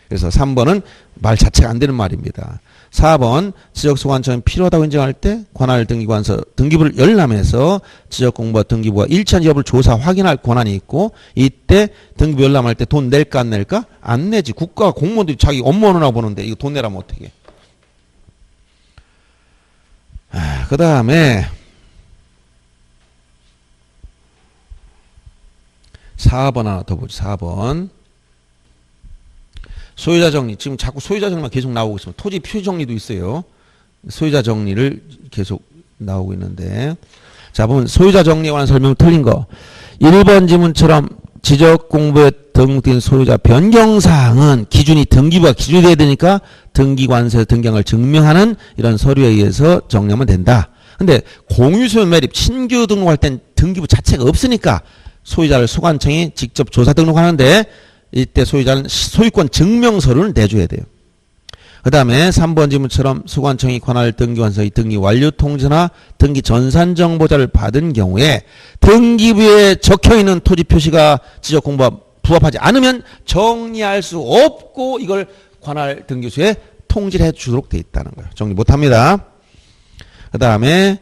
그래서 3번은 말 자체가 안 되는 말입니다. 4번 지적소관청이 필요하다고 인정할 때 관할 등기관서 등기부를 열람해서 지적공부와 등기부가 일치한 여부를 조사 확인할 권한이 있고 이때 등기부 열람할 때 돈 낼까 안 낼까? 안 내지. 국가 공무원들이 자기 업무하느라고 보는데 이거 돈 내라면 어떻게 해. 그 다음에 4번 하나 더 보죠. 4번 소유자 정리. 지금 자꾸 소유자 정리만 계속 나오고 있습니다. 토지 표시 정리도 있어요. 소유자 정리를 계속 나오고 있는데. 자, 보면 소유자 정리에 관한 설명 틀린 거. 1번 지문처럼 지적 공부에 등록된 소유자 변경사항은 기준이 등기부가 기준이 돼야 되니까 등기관서에서 등기한 증명하는 이런 서류에 의해서 정리하면 된다. 근데 공유소유 매립, 신규 등록할 땐 등기부 자체가 없으니까 소유자를 소관청이 직접 조사 등록하는데 이때 소유자는 소유권 증명서를 내줘야 돼요. 그 다음에 3번 지문처럼 소관청이 관할 등기관서의 등기 완료 통지나 등기 전산 정보자를 받은 경우에 등기부에 적혀있는 토지 표시가 지적 공부와 부합하지 않으면 정리할 수 없고 이걸 관할 등기소에 통지를 해주도록 돼 있다는 거예요. 정리 못합니다. 그 다음에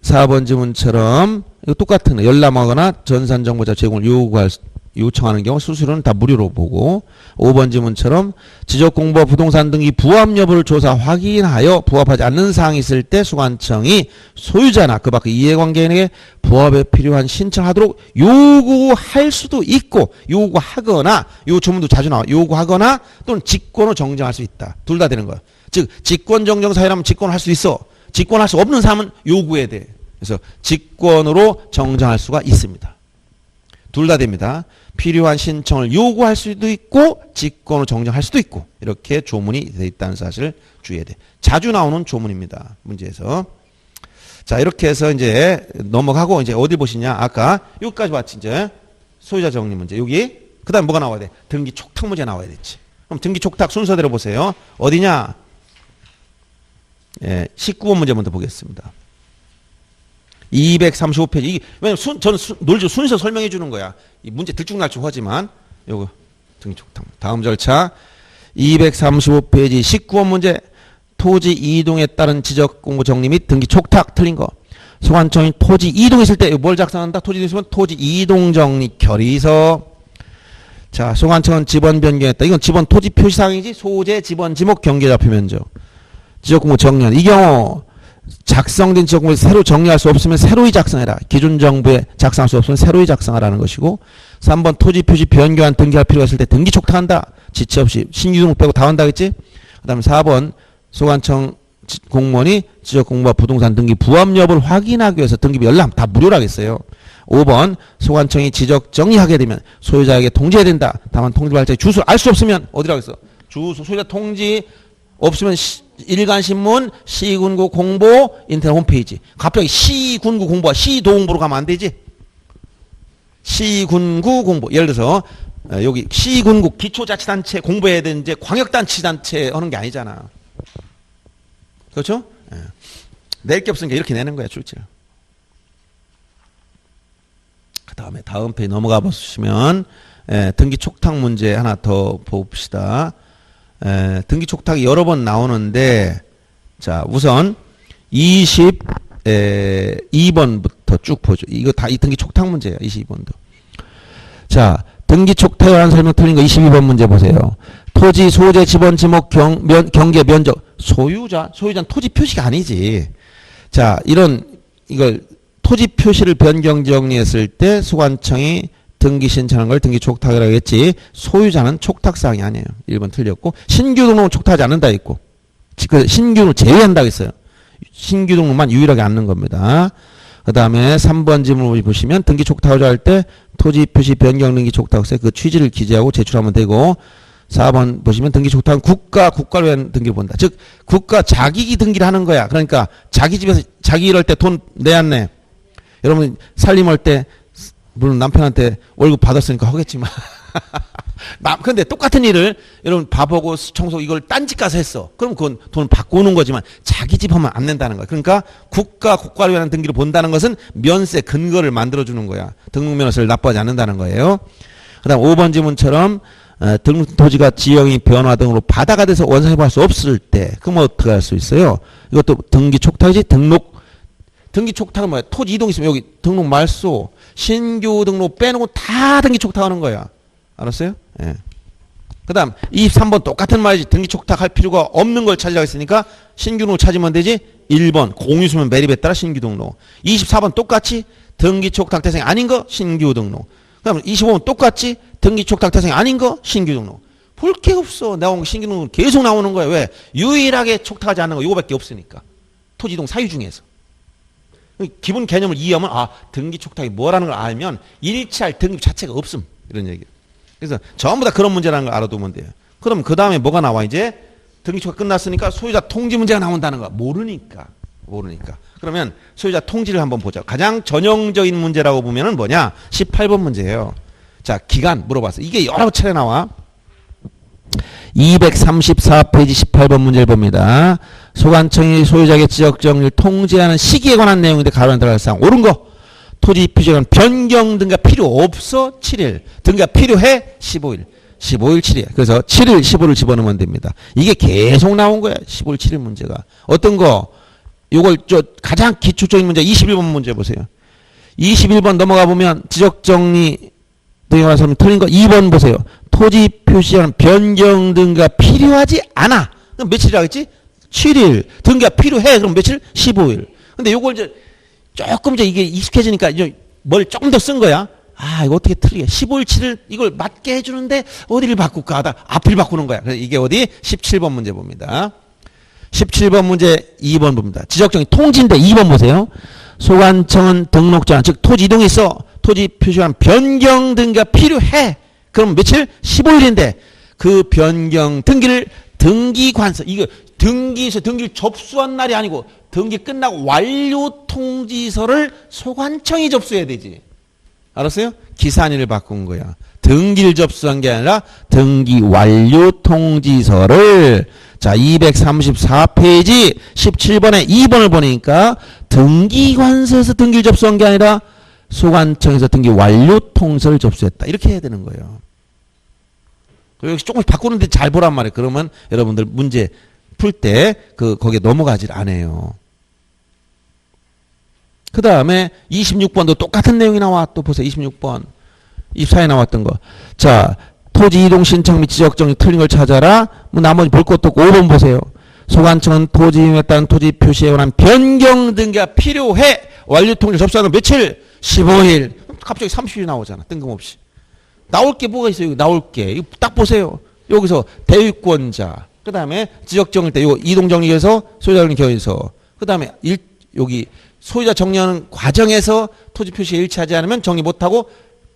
4번 지문처럼 이거 똑같은 거 열람하거나 전산 정보자 제공을 요청하는 경우 수수료는 다 무료로 보고 5번 지문처럼 지적공부와 부동산 등기 부합 여부를 조사 확인하여 부합하지 않는 사항이 있을 때 소관청이 소유자나 그 밖의 이해관계인에게 부합에 필요한 신청하도록 요구할 수도 있고 요구하거나 요 조문도 자주 나와 요구하거나 또는 직권으로 정정할 수 있다. 둘 다 되는 거야. 즉 직권 정정 사유라면 직권을 할 수 있어. 직권할 수 없는 사람은 요구해야 돼. 그래서 직권으로 정정할 수가 있습니다. 둘 다 됩니다. 필요한 신청을 요구할 수도 있고 직권으로 정정할 수도 있고 이렇게 조문이 되어 있다는 사실을 주의해야 돼. 자주 나오는 조문입니다. 문제에서. 자 이렇게 해서 이제 넘어가고 이제 어디 보시냐. 아까 여기까지 왔지 이제. 소유자 정리 문제. 여기. 그 다음에 뭐가 나와야 돼? 등기 촉탁 문제 나와야 되지. 그럼 등기 촉탁 순서대로 보세요. 어디냐? 예, 19번 문제 먼저 보겠습니다. 235페이지. 왜냐면 저는 논리적으로 순서 설명해 주는 거야. 이 문제 들쭉날쭉하지만 요거 등기촉탁. 다음 절차 235페이지 19번 문제. 토지 이동에 따른 지적 공부 정리 및 등기 촉탁 틀린 거. 소관청이 토지 이동했을 때 뭘 작성한다? 토지 이동했으면 토지 이동 정리 결의서. 자, 소관청은 지번 변경했다. 이건 지번 토지 표시사항이지. 소재, 지번, 지목, 경계좌표 면적. 지적 공부 정리한. 이 경우 작성된 지적공부에 새로 정리할 수 없으면 새로이 작성해라. 기존 정부에 작성할 수 없으면 새로이 작성하라는 것이고 3번 토지 표시 변경안 등기할 필요가 있을 때 등기 촉탁한다. 지체 없이 신규 등록 빼고 다 한다겠지. 그 다음에 4번 소관청 공무원이 지적공부와 부동산 등기 부합 여부를 확인하기 위해서 등기부 열람 다 무료로 하겠어요. 5번 소관청이 지적 정리하게 되면 소유자에게 통지해야 된다. 다만 통지발자의 주소를 알 수 없으면 어디라고 했어? 주소 소유자 통지 없으면 일간신문, 시군구 공보, 인터넷 홈페이지. 갑자기 시군구 공부와 시도공부로 가면 안 되지? 시군구 공부. 예를 들어서 여기 시군구 기초자치단체 공부해야 되는데 광역단체단체 하는 게 아니잖아. 그렇죠? 낼 게 없으니까 이렇게 내는 거야, 출제를. 그 다음에 다음 페이지 넘어가 보시면 등기 촉탁 문제 하나 더 봅시다. 등기 촉탁이 여러 번 나오는데, 자, 우선 22번부터 쭉 보죠. 이거 다 이 등기 촉탁 문제예요. 22번도. 자, 등기 촉탁에 관한 설명 틀린 거 22번 문제 보세요. 토지, 소재, 지번, 지목, 경계, 면적. 소유자는 토지 표시가 아니지. 자, 이걸 토지 표시를 변경 정리했을 때 소관청이 등기 신청한 걸 등기 촉탁이라고 했지. 소유자는 촉탁사항이 아니에요. 1번 틀렸고. 신규 등록은 촉탁하지 않는다 했고. 그 신규를 제외한다고 했어요. 신규 등록만 유일하게 않는 겁니다. 그 다음에 3번 질문을 보시면 등기 촉탁을 할 때 토지 표시 변경 등기 촉탁세 그 취지를 기재하고 제출하면 되고, 4번 보시면 등기 촉탁은 국가를 위한 등기를 본다. 즉 국가 자기기 등기를 하는 거야. 그러니까 자기 집에서 자기 일할 때 돈 내 안 내? 여러분 살림할 때 물론 남편한테 월급 받았으니까 하겠지만 근데 똑같은 일을 여러분 밥하고 청소 이걸 딴 집 가서 했어. 그럼 그건 돈 받고 오는 거지만 자기 집 하면 안 낸다는 거야. 그러니까 국가를 위한 등기를 본다는 것은 면세 근거를 만들어주는 거야. 등록면허세를 납부하지 않는다는 거예요. 그 다음 5번 지문처럼 등록 토지가 지형이 변화 등으로 바다가 돼서 원상회복할 수 없을 때 그럼 어떻게 할 수 있어요? 이것도 등기 촉탁이지. 등기 촉탁은 뭐야? 토지 이동 있으면 여기 등록 말소, 신규 등록 빼놓고 다 등기 촉탁하는 거야. 알았어요? 예. 그 다음 23번 똑같은 말이지. 등기 촉탁할 필요가 없는 걸 찾으라고 했으니까 신규 등록 찾으면 되지. 1번 공유수면 매립에 따라 신규 등록. 24번 똑같이 등기 촉탁 대상이 아닌 거 신규 등록. 그 다음 25번 똑같이 등기 촉탁 대상이 아닌 거 신규 등록. 볼 게 없어. 나온 신규 등록 계속 나오는 거야. 왜? 유일하게 촉탁하지 않는 거 이거밖에 없으니까. 토지 이동 사유 중에서. 기본 개념을 이해하면 등기 촉탁이 뭐라는 걸 알면 일치할 등기 자체가 없음. 이런 얘기예요. 그래서 전부 다 그런 문제라는 걸 알아두면 돼요. 그럼 그 다음에 뭐가 나와? 이제 등기 촉탁 끝났으니까 소유자 통지 문제가 나온다는 거야. 모르니까. 그러면 소유자 통지를 한번 보자. 가장 전형적인 문제라고 보면은 뭐냐? 18번 문제예요. 자, 기간 물어봤어. 이게 여러 차례 나와. 234페이지 18번 문제를 봅니다. 소관청이 소유자에게 지적정리를 통지하는 시기에 관한 내용인데 가로에 들어갈 사항. 옳은 거. 토지 표시에 관한 변경 등기가 필요 없어 7일. 등기가 필요해 15일. 15일 7일. 그래서 7일 15를 집어넣으면 됩니다. 이게 계속 나온 거야. 15일 7일 문제가. 어떤 거? 요걸 가장 기초적인 문제 21번 문제 보세요. 21번 넘어가 보면 지적정리 등에 관한 설명 틀린 거 2번 보세요. 토지 표시하는 변경 등기가 필요하지 않아. 그럼 며칠이라고 했지? 7일. 등기가 필요해. 그럼 며칠? 15일. 근데 요걸 조금 이제 이게 익숙해지니까 이제 뭘 조금 더 쓴 거야. 이거 어떻게 틀리게. 15일 7일 이걸 맞게 해주는데 어디를 바꿀까 하다 앞을 바꾸는 거야. 그래서 이게 어디? 17번 문제 봅니다. 17번 문제 2번 봅니다. 지적정리 통지인데 2번 보세요. 소관청은 등록자, 즉 토지 이동이 있어. 토지 표시한 변경 등기가 필요해. 그럼 며칠? 15일인데 그 변경 등기를 등기관서, 이거 등기를 접수한 날이 아니고 등기 끝나고 완료 통지서를 소관청이 접수해야 되지. 알았어요? 기산일을 바꾼 거야. 등기를 접수한 게 아니라 등기 완료 통지서를. 자, 234페이지 17번에 2번을 보니까 등기관서에서 등기를 접수한 게 아니라 소관청에서 등기 완료 통지서를 접수했다. 이렇게 해야 되는 거예요. 여기 조금씩 바꾸는데 잘 보란 말이에요. 그러면 여러분들 문제 풀 때 거기에 넘어가질 않아요. 그 다음에 26번도 똑같은 내용이 나와. 또 보세요. 26번. 24에 나왔던 거. 자, 토지 이동 신청 및 지적정리 틀린 걸 찾아라. 뭐 나머지 볼 것도 없고 5번 보세요. 소관청은 토지 이용에 따른 토지 표시에 관한 변경 등기가 필요해. 완료 통지를 접수하는 며칠? 15일. 갑자기 30일이 나오잖아. 뜬금없이. 나올 게 뭐가 있어요? 여기 나올 게. 이거 딱 보세요. 여기서 대유권자. 그 다음에 지적정리 때, 요 이동정리에서 소유자 정리 경위서. 그 다음에 여기 소유자 정리하는 과정에서 토지 표시에 일치하지 않으면 정리 못하고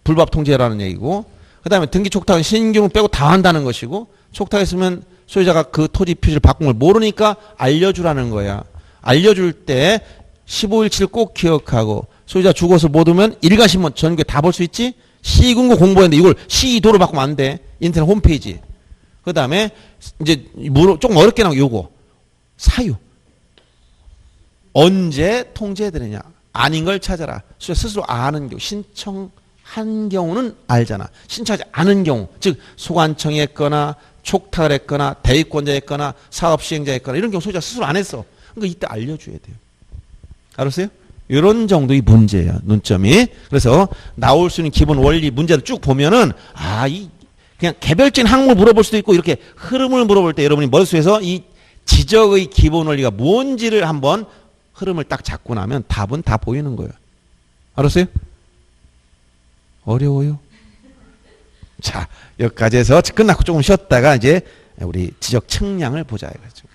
불법 통지라는 얘기고. 그 다음에 등기 촉탁은 신규 빼고 다 한다는 것이고. 촉탁했으면 소유자가 그 토지 표시를 바꾼 걸 모르니까 알려주라는 거야. 알려줄 때 15일 7일 꼭 기억하고. 소유자 주거서 못 오면 일간신문 전국에 다 볼 수 있지? 시군구 공부했는데 이걸 시도로 바꾸면 안 돼. 인터넷 홈페이지. 그 다음에 이제 조금 어렵게 나온 요거. 사유. 언제 통지해야 되느냐. 아닌 걸 찾아라. 소유자 스스로 아는 경우. 신청 한 경우는 알잖아. 신청하지 않은 경우, 즉 소관청했거나 촉탁을 했거나 대위권자였거나 사업시행자였거나 이런 경우 소유자 스스로 안 했어. 그러니까 이때 알려줘야 돼요. 알았어요? 이런 정도의 문제야, 논점이. 그래서 나올 수 있는 기본 원리 문제를 쭉 보면은 그냥 개별적인 항목을 물어볼 수도 있고 이렇게 흐름을 물어볼 때 여러분이 머릿속에서 이 지적의 기본 원리가 뭔지를 한번 흐름을 딱 잡고 나면 답은 다 보이는 거예요. 알았어요? 어려워요? 자, 여기까지 해서 끝나고 조금 쉬었다가 이제 우리 지적 측량을 보자 이거죠.